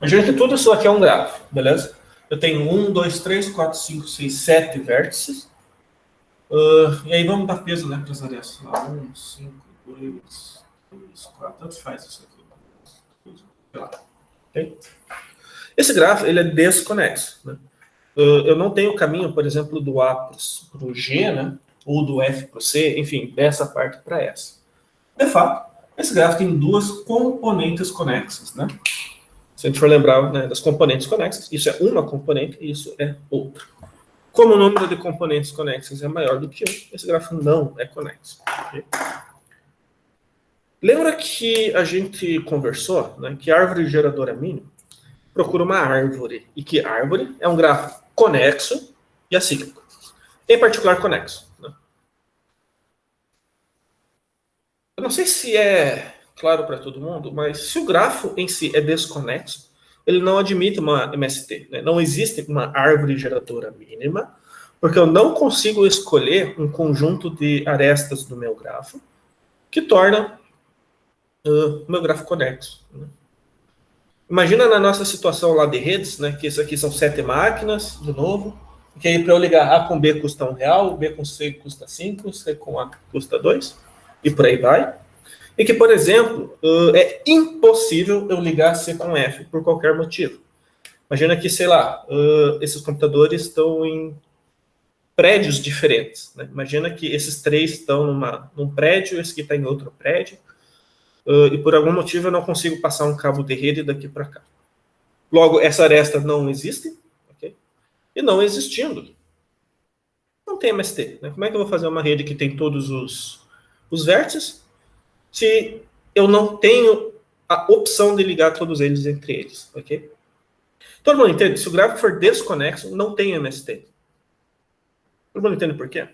Imagina que tudo isso aqui é um gráfico, beleza? Eu tenho 1, 2, 3, 4, 5, 6, 7 vértices. E aí vamos dar peso, né, para as arestas. 1, 5, 2, 4, tanto faz isso aqui. Sei lá. Okay? Esse gráfico ele é desconexo. Né? Eu não tenho caminho, por exemplo, do A para o G, né? Ou do F para o C, enfim, dessa parte para essa. De fato, esse gráfico tem duas componentes conexas. Né? Se a gente for lembrar, né, das componentes conexas, isso é uma componente e isso é outra. Como o número de componentes conexas é maior do que 1, esse gráfico não é conexo. Okay? Lembra que a gente conversou, né, que árvore geradora mínima procura uma árvore, e que árvore é um gráfico conexo e acíclico. Em particular, conexo. Né? Eu não sei se é claro para todo mundo, mas se o grafo em si é desconexo, ele não admite uma MST, né? Não existe uma árvore geradora mínima, porque eu não consigo escolher um conjunto de arestas do meu grafo que torna o meu grafo conexo, né? Imagina na nossa situação lá de redes, né, que isso aqui são 7 máquinas, de novo, que aí para eu ligar A com B custa R$1, B com C custa 5, C com A custa 2, e por aí vai. E que, por exemplo, é impossível eu ligar C com F por qualquer motivo. Imagina que, sei lá, esses computadores estão em prédios diferentes, né? Imagina que esses 3 estão num prédio, esse aqui está em outro prédio, e por algum motivo eu não consigo passar um cabo de rede daqui para cá. Logo, essa aresta não existe, okay? E não existindo, não tem MST, né? Como é que eu vou fazer uma rede que tem todos os vértices se eu não tenho a opção de ligar todos eles entre eles, ok? Todo mundo entende? Se o gráfico for desconexo, não tem MST. Todo mundo entende por quê?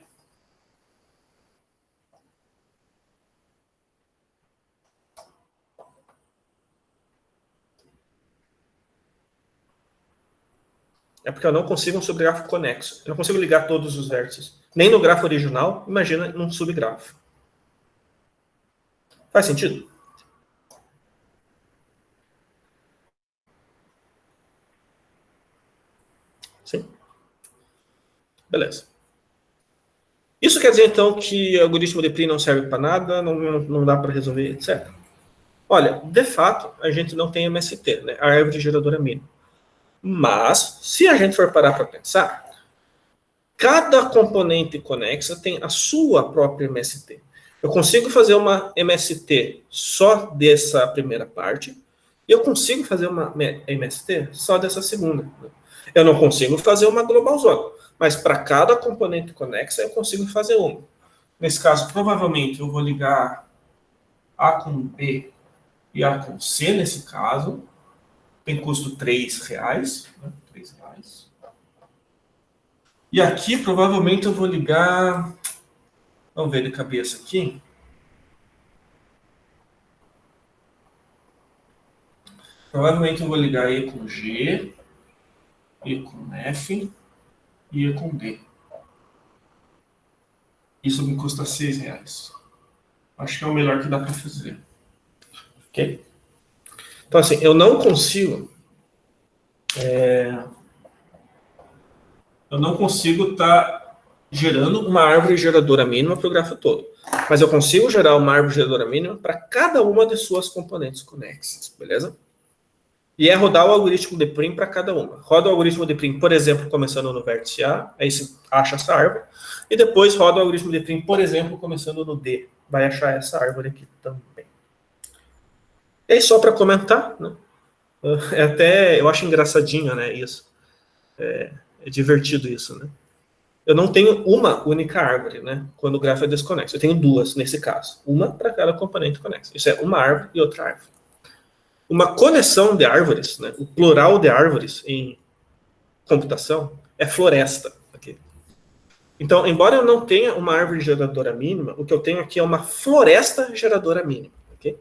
É porque eu não consigo um subgrafo conexo. Eu não consigo ligar todos os vértices. Nem no grafo original, imagina num subgrafo. Faz sentido? Sim? Beleza. Isso quer dizer, então, que o algoritmo de Prim não serve para nada, não dá para resolver, etc. Olha, de fato, a gente não tem MST, né? A árvore geradora mínima. Mas, se a gente for parar para pensar, cada componente conexa tem a sua própria MST. Eu consigo fazer uma MST só dessa primeira parte, e eu consigo fazer uma MST só dessa segunda. Eu não consigo fazer uma global zone, mas para cada componente conexa eu consigo fazer uma. Nesse caso, provavelmente eu vou ligar A com B e A com C, nesse caso. Tem custo R$3, né? R$3. E aqui, provavelmente, eu vou ligar... Vamos ver de cabeça aqui. Provavelmente eu vou ligar E com G, E com F e E com D. Isso me custa R$6. Acho que é o melhor que dá para fazer. Ok? Então, assim, eu não consigo... Eu não consigo estar gerando uma árvore geradora mínima para o grafo todo. Mas eu consigo gerar uma árvore geradora mínima para cada uma de suas componentes conexas, beleza? E é rodar o algoritmo de Prim para cada uma. Roda o algoritmo de Prim, por exemplo, começando no vértice A, aí você acha essa árvore, e depois roda o algoritmo de Prim, por exemplo, começando no D. Vai achar essa árvore aqui também. E aí, só para comentar, né? Eu acho engraçadinho, né, isso. É divertido isso, né? Eu não tenho uma única árvore, né? Quando o grafo é desconexo. Eu tenho duas, nesse caso. Uma para cada componente conexo. Isso é uma árvore e outra árvore. Uma coleção de árvores, né? O plural de árvores em computação é floresta. Okay? Então, embora eu não tenha uma árvore geradora mínima, o que eu tenho aqui é uma floresta geradora mínima. Okay?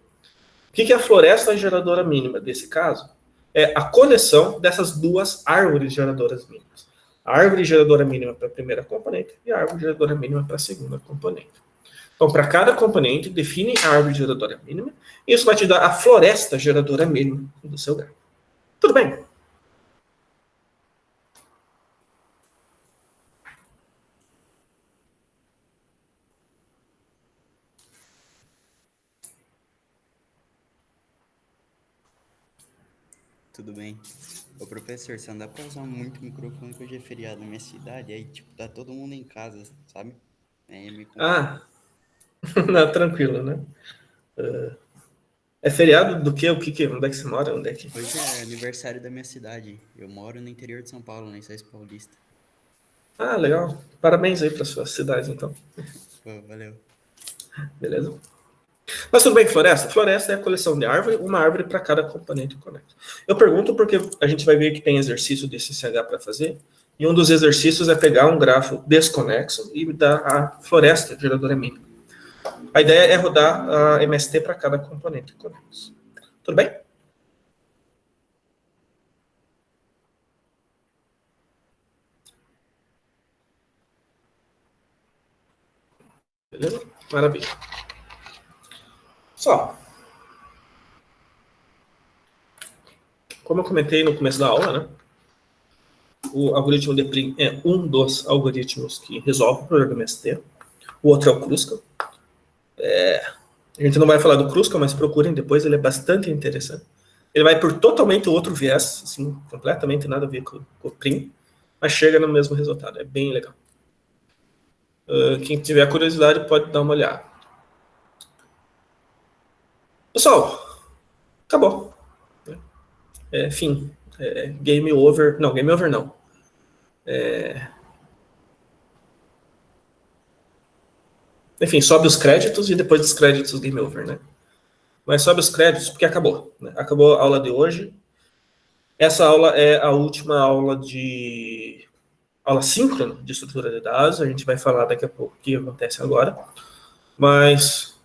O que é a floresta geradora mínima desse caso? É a coleção dessas duas árvores geradoras mínimas. A árvore geradora mínima para a primeira componente e a árvore geradora mínima para a segunda componente. Então, para cada componente, define a árvore geradora mínima, e isso vai te dar a floresta geradora mínima do seu grafo. Tudo bem? Tudo bem. Ô, professor, você não dá pra usar muito microfone que hoje é feriado na minha cidade, aí, tipo, tá todo mundo em casa, sabe? Aí é meio complicado. Não, tranquilo, né? É feriado do quê? Onde é que você mora? Onde é que... Hoje é aniversário da minha cidade. Eu moro no interior de São Paulo, na Cidade Paulista. Ah, legal. Parabéns aí para sua cidade, então. Pô, valeu. Beleza? Mas tudo bem, floresta? Floresta é a coleção de árvore, uma árvore para cada componente conexo. Eu pergunto porque a gente vai ver que tem exercício de CCH para fazer, e um dos exercícios é pegar um grafo desconexo e dar a floresta geradora mínima. A ideia é rodar a MST para cada componente de Conex. Tudo bem? Beleza? Maravilha. Só, como eu comentei no começo da aula, né? O algoritmo de Prim é um dos algoritmos que resolve o problema do MST. O outro é o Kruskal. A gente não vai falar do Kruskal, mas procurem depois, ele é bastante interessante. Ele vai por totalmente outro viés, assim, completamente nada a ver com o Prim, mas chega no mesmo resultado, é bem legal. Quem tiver curiosidade pode dar uma olhada. Pessoal, acabou. Fim. Game over. Não, game over não. Enfim, sobe os créditos e depois dos créditos game over, né? Mas sobe os créditos porque acabou. Né? Acabou a aula de hoje. Essa aula é a última aula aula síncrona de estrutura de dados. A gente vai falar daqui a pouco o que acontece agora. Mas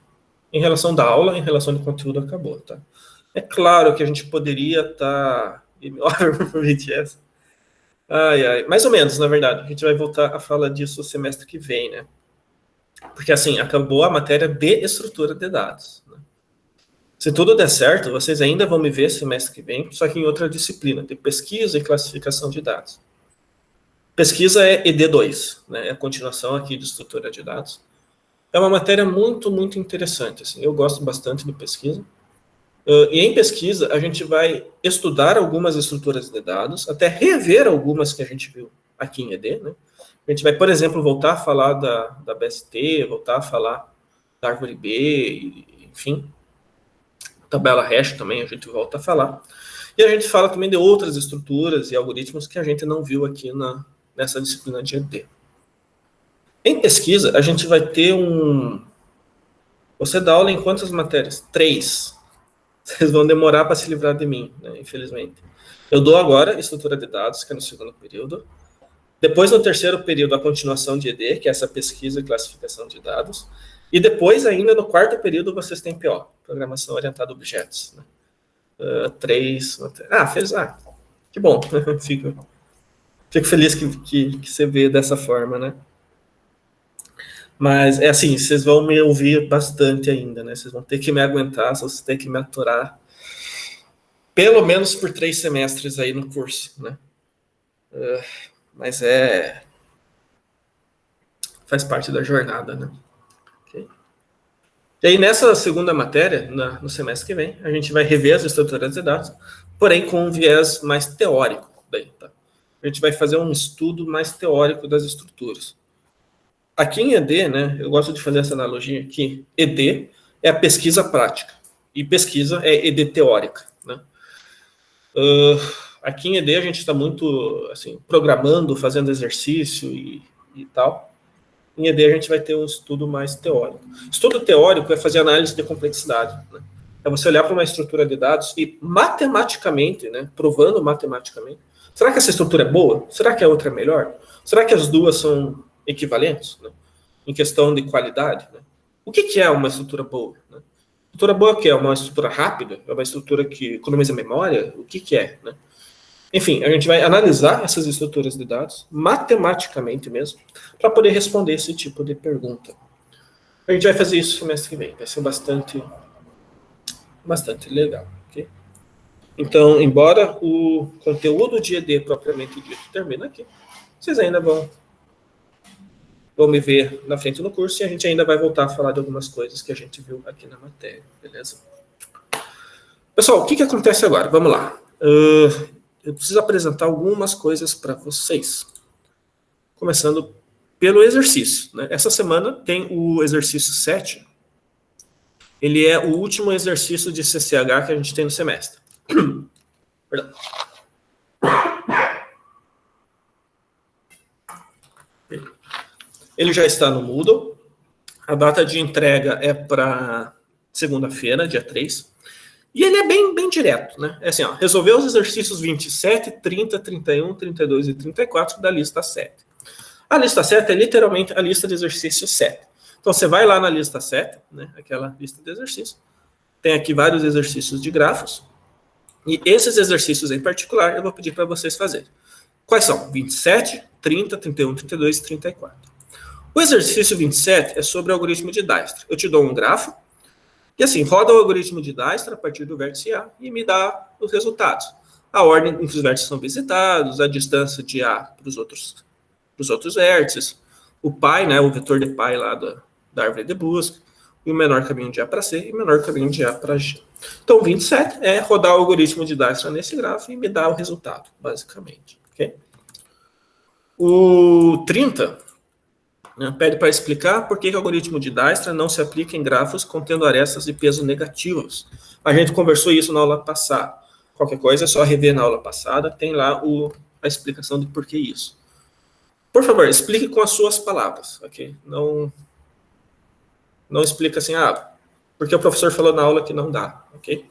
em relação da aula, em relação do conteúdo, acabou, tá? É claro que a gente poderia estar game over por BTS. Mais ou menos, na verdade. A gente vai voltar a falar disso o semestre que vem, né? Porque, assim, acabou a matéria de estrutura de dados. Né? Se tudo der certo, vocês ainda vão me ver semestre que vem, só que em outra disciplina, de pesquisa e classificação de dados. Pesquisa é ED2, né? É a continuação aqui de estrutura de dados. É uma matéria muito, muito interessante. Assim, eu gosto bastante de pesquisa. E em pesquisa, a gente vai estudar algumas estruturas de dados, até rever algumas que a gente viu aqui em ED, né? A gente vai, por exemplo, voltar a falar da BST, voltar a falar da árvore B, enfim. Tabela hash também a gente volta a falar. E a gente fala também de outras estruturas e algoritmos que a gente não viu aqui nessa disciplina de ED. Em pesquisa, a gente vai ter Você dá aula em quantas matérias? 3. Vocês vão demorar para se livrar de mim, né, infelizmente. Eu dou agora estrutura de dados, que é no segundo período. Depois, no terceiro período, a continuação de ED, que é essa pesquisa e classificação de dados. E depois, ainda no quarto período, vocês têm PO, Programação Orientada a Objetos. Né? 3. Que bom. Fico feliz que você vê dessa forma, né? Mas é assim, vocês vão me ouvir bastante ainda, né? Vocês vão ter que me aguentar, vocês vão ter que me aturar pelo menos por 3 semestres aí no curso, né? Mas faz parte da jornada, né? Okay. E aí, nessa segunda matéria, no semestre que vem, a gente vai rever as estruturas de dados, porém com um viés mais teórico. Daí, tá? A gente vai fazer um estudo mais teórico das estruturas. Aqui em ED, né, eu gosto de fazer essa analogia aqui, ED é a pesquisa prática, e pesquisa é ED teórica. Né? Aqui em ED a gente está muito assim, programando, fazendo exercício e tal. Em ED a gente vai ter um estudo mais teórico. Estudo teórico é fazer análise de complexidade. Né? É você olhar para uma estrutura de dados e matematicamente, né, provando matematicamente, será que essa estrutura é boa? Será que a outra é melhor? Será que as duas são equivalentes, né? Em questão de qualidade? Né? O que é uma estrutura boa? Né? Estrutura boa é o quê? É uma estrutura rápida? É uma estrutura que economiza memória? O que é? Né? Enfim, a gente vai analisar essas estruturas de dados, matematicamente mesmo, para poder responder esse tipo de pergunta. A gente vai fazer isso no semestre que vem, vai ser bastante legal. Okay? Então, embora o conteúdo de ED propriamente dito termine aqui, vocês ainda vão me ver na frente no curso e a gente ainda vai voltar a falar de algumas coisas que a gente viu aqui na matéria, beleza? Pessoal, o que acontece agora? Vamos lá. Eu preciso apresentar algumas coisas para vocês. Começando pelo exercício. Né? Essa semana tem o exercício 7. Ele é o último exercício de CCH que a gente tem no semestre. Perdão. Ele já está no Moodle. A data de entrega é para segunda-feira, dia 3. E ele é bem direto, né? É assim, ó, resolver os exercícios 27, 30, 31, 32 e 34 da lista 7. A lista 7 é literalmente a lista de exercício 7. Então, você vai lá na lista 7, né, aquela lista de exercícios. Tem aqui vários exercícios de grafos. E esses exercícios em particular, eu vou pedir para vocês fazerem. Quais são? 27, 30, 31, 32 e 34. O exercício 27 é sobre o algoritmo de Dijkstra. Eu te dou um grafo, e assim, roda o algoritmo de Dijkstra a partir do vértice A e me dá os resultados. A ordem em que os vértices são visitados, a distância de A para os outros vértices, o pi, né, o vetor de pi lá da árvore de busca, e o menor caminho de A para C e o menor caminho de A para G. Então, 27 é rodar o algoritmo de Dijkstra nesse grafo e me dar o resultado, basicamente. Okay? O 30 pede para explicar por que o algoritmo de Dijkstra não se aplica em grafos contendo arestas de peso negativos. A gente conversou isso na aula passada. Qualquer coisa é só rever na aula passada, tem lá a explicação de por que isso. Por favor, explique com as suas palavras, ok? Não explica assim, porque o professor falou na aula que não dá, ok?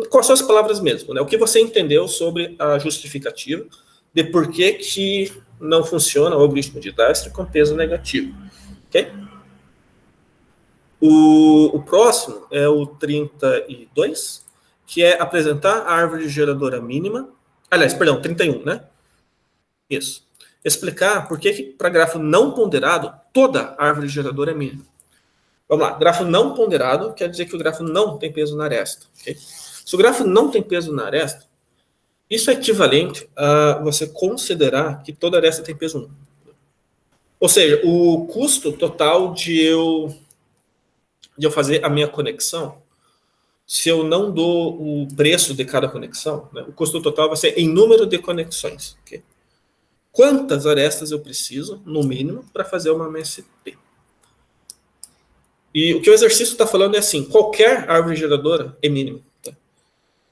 Com as suas palavras mesmo, né? O que você entendeu sobre a justificativa de por que não funciona o algoritmo de Dijkstra com peso negativo, ok? O próximo é o 32, que é apresentar a árvore geradora mínima. Aliás, perdão, 31, né? Isso. Explicar por que para grafo não ponderado, toda árvore geradora é mínima. Vamos lá, grafo não ponderado quer dizer que o grafo não tem peso na aresta. Okay? Se o grafo não tem peso na aresta, isso é equivalente a você considerar que toda aresta tem peso 1. Ou seja, o custo total de eu fazer a minha conexão, se eu não dou o preço de cada conexão, né, o custo total vai ser em número de conexões. Okay? Quantas arestas eu preciso, no mínimo, para fazer uma MST? E o que o exercício está falando é assim, qualquer árvore geradora é mínima. Tá?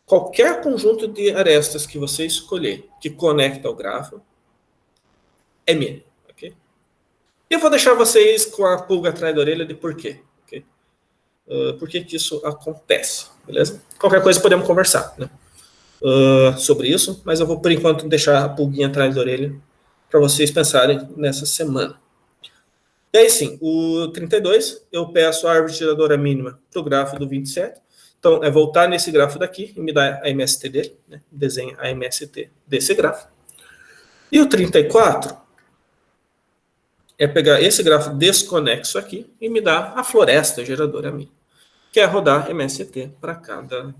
Qualquer conjunto de arestas que você escolher que conecta ao grafo é mínimo. Okay? E eu vou deixar vocês com a pulga atrás da orelha de por quê. Okay? Por que isso acontece, beleza? Qualquer coisa podemos conversar, né? Sobre isso, mas eu vou, por enquanto, deixar a pulguinha atrás da orelha para vocês pensarem nessa semana. E aí sim, o 32, eu peço a árvore geradora mínima para o grafo do 27. Então, é voltar nesse grafo daqui e me dar a MST dele, né? Desenha a MST desse grafo. E o 34 é pegar esse grafo desconexo aqui e me dar a floresta geradora mínima, que é rodar MST para cada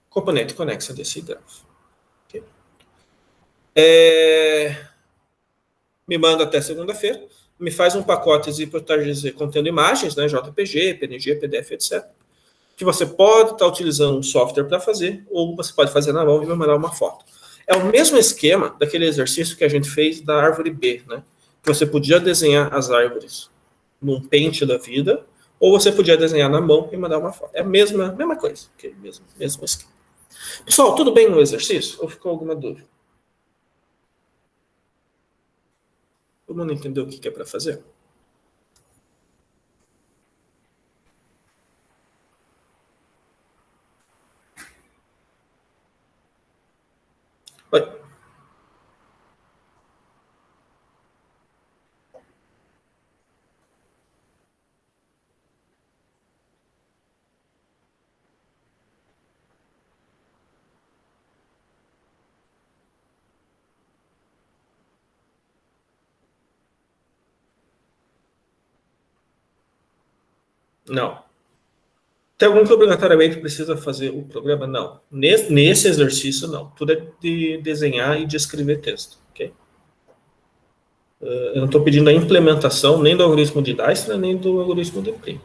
componente conexa desse grafo. Okay? Me manda até segunda-feira, me faz um pacote zip.rgz contendo imagens, né, JPG, PNG, PDF, etc., que você pode estar utilizando um software para fazer, ou você pode fazer na mão e me mandar uma foto. É o mesmo esquema daquele exercício que a gente fez da árvore B, né, que você podia desenhar as árvores num pente da vida, ou você podia desenhar na mão e mandar uma foto. É a mesma coisa, okay? mesmo esquema. Pessoal, tudo bem no exercício? Ou ficou alguma dúvida? Todo mundo entendeu o que é para fazer? Oi. Não. Tem algum que obrigatoriamente precisa fazer o programa? Não. Nesse exercício, não. Tudo é de desenhar e de escrever texto. Okay? Eu não estou pedindo a implementação nem do algoritmo de Dijkstra, nem do algoritmo de Prim.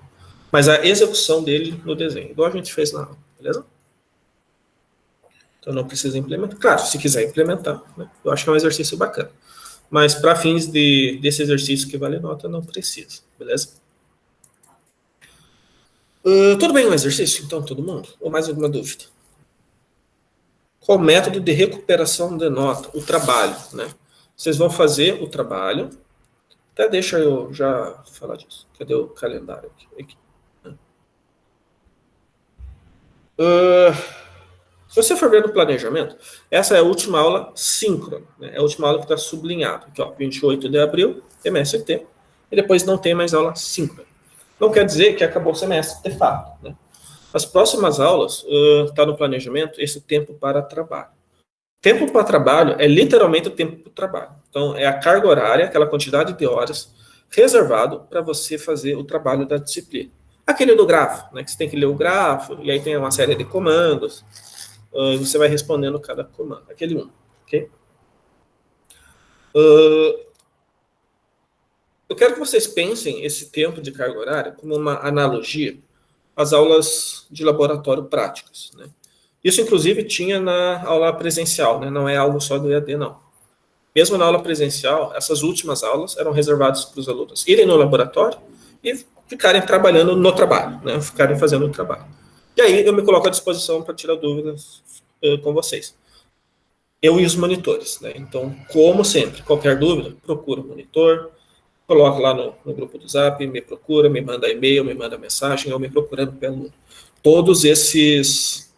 Mas a execução dele no desenho, igual a gente fez na aula, beleza? Então não precisa implementar. Claro, se quiser implementar, né? Eu acho que é um exercício bacana. Mas para fins desse exercício que vale nota, não precisa, beleza? Tudo bem o exercício, então, todo mundo? Ou mais alguma dúvida? Qual método de recuperação de nota? O trabalho, né? Vocês vão fazer o trabalho. Até deixa eu já falar disso. Cadê o calendário aqui? Se você for ver no planejamento, essa é a última aula síncrona. Né? É a última aula que está sublinhada. Aqui, ó, 28 de abril, MST. E depois não tem mais aula síncrona. Não quer dizer que acabou o semestre, de fato. Né? As próximas aulas, está no planejamento, esse tempo para trabalho. Tempo para trabalho é literalmente o tempo para o trabalho. Então, é a carga horária, aquela quantidade de horas reservado para você fazer o trabalho da disciplina. Aquele do grafo, né, que você tem que ler o grafo, e aí tem uma série de comandos, e você vai respondendo cada comando. Aquele um, ok? Eu quero que vocês pensem esse tempo de carga horária como uma analogia às aulas de laboratório práticas, né? Isso, inclusive, tinha na aula presencial, né? Não é algo só do EAD, não. Mesmo na aula presencial, essas últimas aulas eram reservadas para os alunos irem no laboratório e ficarem trabalhando no trabalho, né? Ficarem fazendo o trabalho. E aí eu me coloco à disposição para tirar dúvidas com vocês. Eu e os monitores, né? Então, como sempre, qualquer dúvida, procura o monitor, coloca lá no grupo do Zap, me procura, me manda e-mail, me manda mensagem, ou me procurando pelo... Todos esses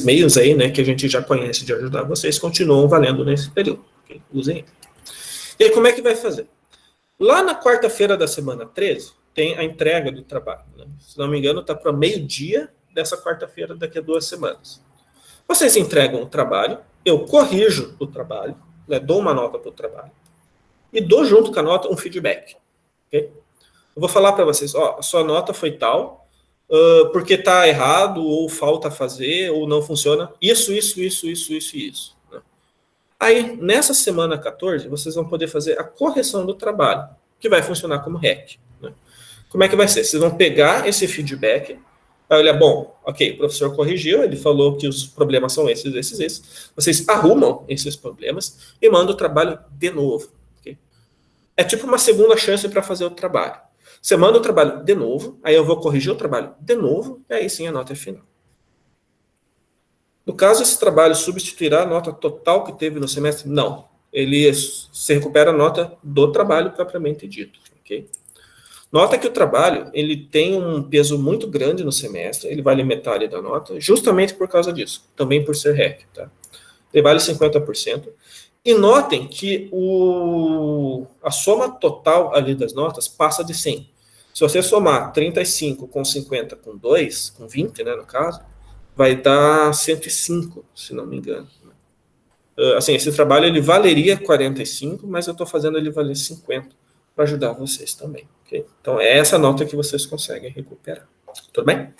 meios aí, né, que a gente já conhece de ajudar vocês, continuam valendo nesse período. Okay? Usem. E aí, como é que vai fazer? Lá na quarta-feira da semana 13, tem a entrega do trabalho. Né? Se não me engano, está para meio-dia dessa quarta-feira, daqui a 2 semanas. Vocês entregam o trabalho, eu corrijo o trabalho, né, dou uma nota para o trabalho, e dou junto com a nota um feedback. Okay? Eu vou falar para vocês, ó, a sua nota foi tal, porque está errado, ou falta fazer, ou não funciona, isso. Né? Aí, nessa semana 14, vocês vão poder fazer a correção do trabalho, que vai funcionar como REC. Né? Como é que vai ser? Vocês vão pegar esse feedback, vai olhar, bom, ok, o professor corrigiu, ele falou que os problemas são esses. Vocês arrumam esses problemas e mandam o trabalho de novo. Okay? É tipo uma segunda chance para fazer o trabalho. Você manda o trabalho de novo, aí eu vou corrigir o trabalho de novo, e aí sim a nota é final. No caso, esse trabalho substituirá a nota total que teve no semestre? Não. Ele se recupera a nota do trabalho propriamente dito. Okay? Nota que o trabalho ele tem um peso muito grande no semestre, ele vale metade da nota, justamente por causa disso, também por ser REC. Tá? Ele vale 50%. E notem que a soma total ali das notas passa de 100. Se você somar 35 com 50 com 2, com 20, né, no caso, vai dar 105, se não me engano. Assim, esse trabalho ele valeria 45, mas eu estou fazendo ele valer 50 para ajudar vocês também. Okay? Então, é essa nota que vocês conseguem recuperar. Tudo bem?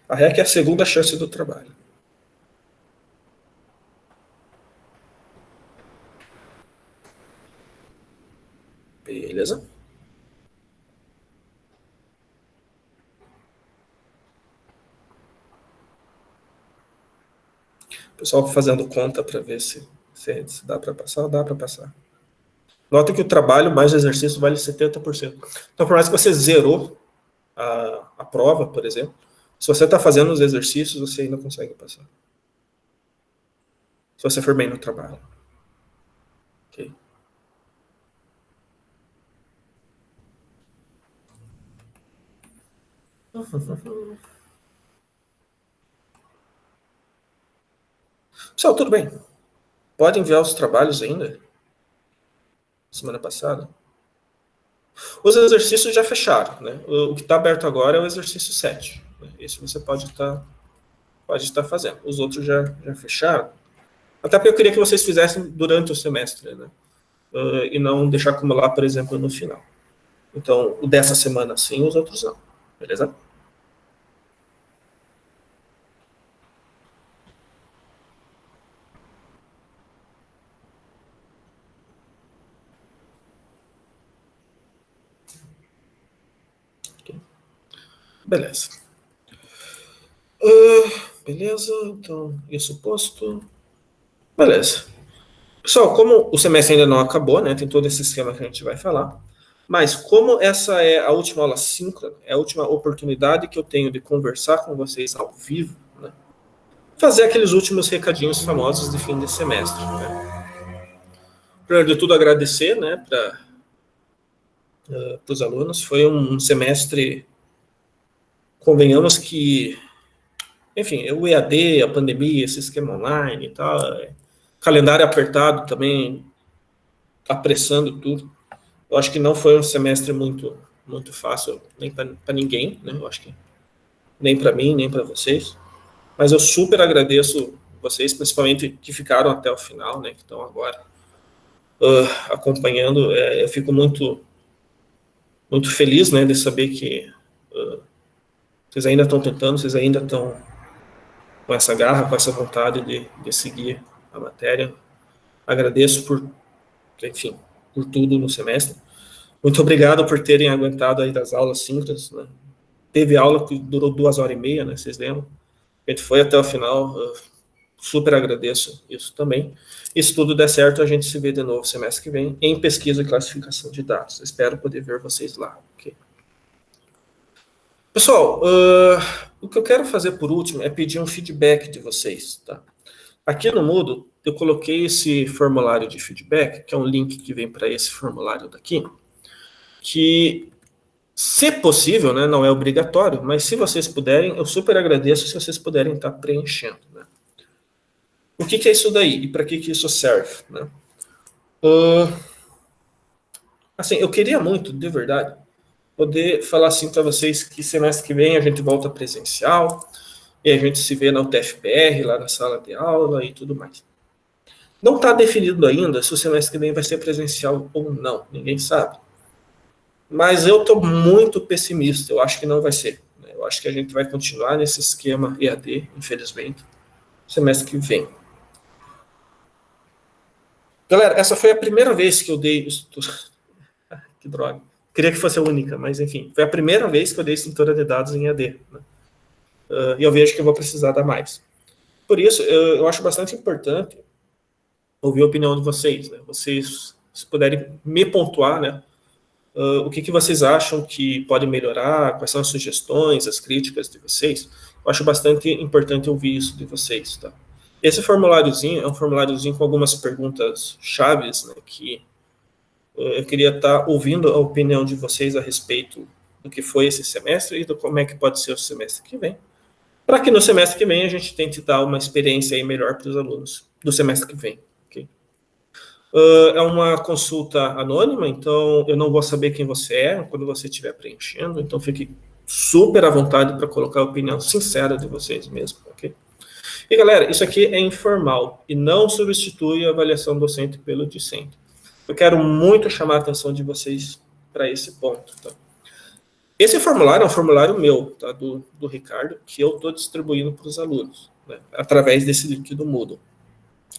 A REC é a segunda chance do trabalho. Beleza? O pessoal fazendo conta para ver se dá para passar. Dá para passar. Nota que o trabalho mais o exercício vale 70%. Então, por mais que você zerou a prova, por exemplo, se você está fazendo os exercícios, você ainda consegue passar. Se você for bem no trabalho. Ok? Pessoal, tudo bem? Pode enviar os trabalhos ainda? Semana passada? Os exercícios já fecharam, né? O que está aberto agora é o exercício 7. Né? Esse você pode estar fazendo. Os outros já fecharam. Até porque eu queria que vocês fizessem durante o semestre, né? E não deixar acumular, por exemplo, no final. Então, o dessa semana sim, os outros não. Beleza? Okay. Beleza. Beleza, então, isso posto. Beleza. Pessoal, como o semestre ainda não acabou, né? Tem todo esse esquema que a gente vai falar. Mas como essa é a última aula síncrona, é a última oportunidade que eu tenho de conversar com vocês ao vivo, né? Fazer aqueles últimos recadinhos famosos de fim de semestre. Né? Primeiro de tudo, agradecer, né, para os alunos. Foi um semestre convenhamos que, enfim, o EAD, a pandemia, esse esquema online e tal, calendário apertado também, apressando tudo. Eu acho que não foi um semestre muito fácil, nem para ninguém, né? Eu acho que nem para mim, nem para vocês. Mas eu super agradeço vocês, principalmente que ficaram até o final, né? Que estão agora acompanhando. Eu fico muito feliz, né? De saber que vocês ainda estão tentando, vocês ainda estão com essa garra, com essa vontade de seguir a matéria. Agradeço enfim, por tudo no semestre. Muito obrigado por terem aguentado aí das aulas síncronas, né? Teve aula que durou 2h30, né? Vocês lembram? A gente foi até o final. Super agradeço isso também. E se tudo der certo, a gente se vê de novo semestre que vem em pesquisa e classificação de dados. Espero poder ver vocês lá. Okay? Pessoal, o que eu quero fazer por último é pedir um feedback de vocês. Tá? Aqui no Moodle, eu coloquei esse formulário de feedback, que é um link que vem para esse formulário daqui, que, se possível, né, não é obrigatório, mas se vocês puderem, eu super agradeço se vocês puderem estar preenchendo. Né? O que é isso daí? E para que isso serve? Né? Assim, eu queria muito, de verdade, poder falar assim para vocês que semestre que vem a gente volta presencial e a gente se vê na UTFPR, lá na sala de aula e tudo mais. Não está definido ainda se o semestre que vem vai ser presencial ou não, ninguém sabe. Mas eu estou muito pessimista, eu acho que não vai ser. Né? Eu acho que a gente vai continuar nesse esquema EAD, infelizmente, semestre que vem. Galera, essa foi a primeira vez que eu dei... Que droga. Queria que fosse a única, mas enfim. Foi a primeira vez que eu dei estrutura de dados em AD. Né? E eu vejo que eu vou precisar dar mais. Por isso, eu acho bastante importante ouvir a opinião de vocês. Né? Vocês, se puderem me pontuar, né? O que vocês acham que pode melhorar, quais são as sugestões, as críticas de vocês. Eu acho bastante importante ouvir isso de vocês. Tá? Esse formuláriozinho é um formuláriozinho com algumas perguntas chaves, né, que eu queria estar ouvindo a opinião de vocês a respeito do que foi esse semestre e do como é que pode ser o semestre que vem, para que no semestre que vem a gente tente dar uma experiência aí melhor para os alunos do semestre que vem. Okay? É uma consulta anônima, então eu não vou saber quem você é quando você estiver preenchendo, então fique super à vontade para colocar a opinião sincera de vocês mesmo, ok? E galera, isso aqui é informal e não substitui a avaliação docente pelo discente. Eu quero muito chamar a atenção de vocês para esse ponto. Tá? Esse formulário é um formulário meu, tá? do Ricardo, que eu estou distribuindo para os alunos, né? Através desse link do Moodle.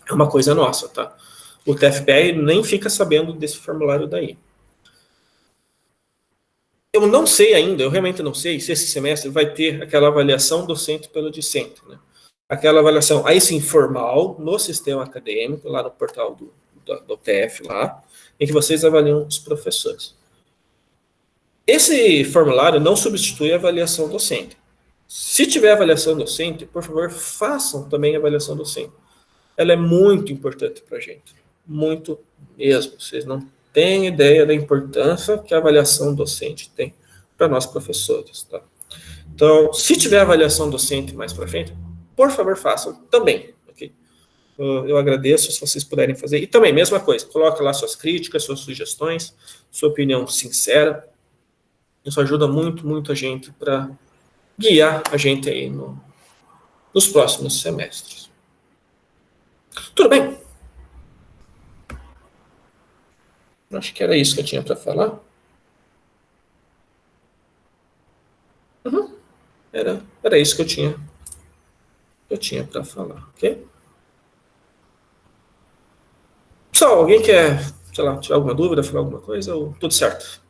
É uma coisa nossa, tá? O TFPR nem fica sabendo desse formulário daí. Eu não sei ainda, eu realmente não sei se esse semestre vai ter aquela avaliação docente pelo discente, né? Aquela avaliação, aí sim, formal, no sistema acadêmico, lá no portal do UTF, lá, em que vocês avaliam os professores. Esse formulário não substitui a avaliação docente. Se tiver avaliação docente, por favor, façam também a avaliação docente. Ela é muito importante para a gente. Muito mesmo. Vocês não têm ideia da importância que a avaliação docente tem para nós professores. Tá? Então, se tiver avaliação docente mais para frente, por favor, façam também. Okay? Eu agradeço se vocês puderem fazer. E também, mesma coisa, coloca lá suas críticas, suas sugestões, sua opinião sincera. Isso ajuda muito, muito a gente para guiar a gente aí nos próximos semestres. Tudo bem? Acho que era isso que eu tinha para falar. Uhum. Era isso que eu tinha para falar, ok? Pessoal, alguém quer, sei lá, tirar alguma dúvida, falar alguma coisa, ou tudo certo?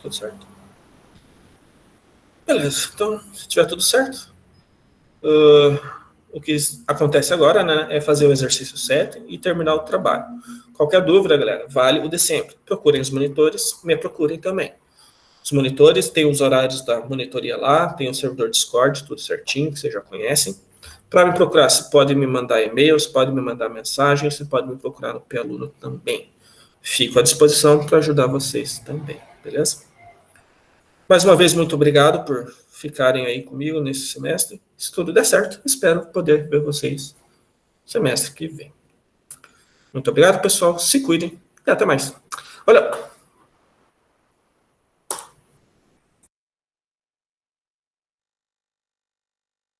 Tudo certo? Beleza, então, se tiver tudo certo, o que acontece agora, né, é fazer o exercício 7 e terminar o trabalho. Qualquer dúvida, galera, vale o de sempre. Procurem os monitores, me procurem também. os monitores, tem os horários da monitoria lá, tem o servidor Discord, tudo certinho, que vocês já conhecem. Para me procurar, você pode me mandar e-mails, pode me mandar mensagens, você pode me procurar no P-Aluno também. Fico à disposição para ajudar vocês também, beleza? Mais uma vez, muito obrigado por ficarem aí comigo nesse semestre. Se tudo der certo, espero poder ver vocês semestre que vem. Muito obrigado, pessoal. Se cuidem e até mais. Olha,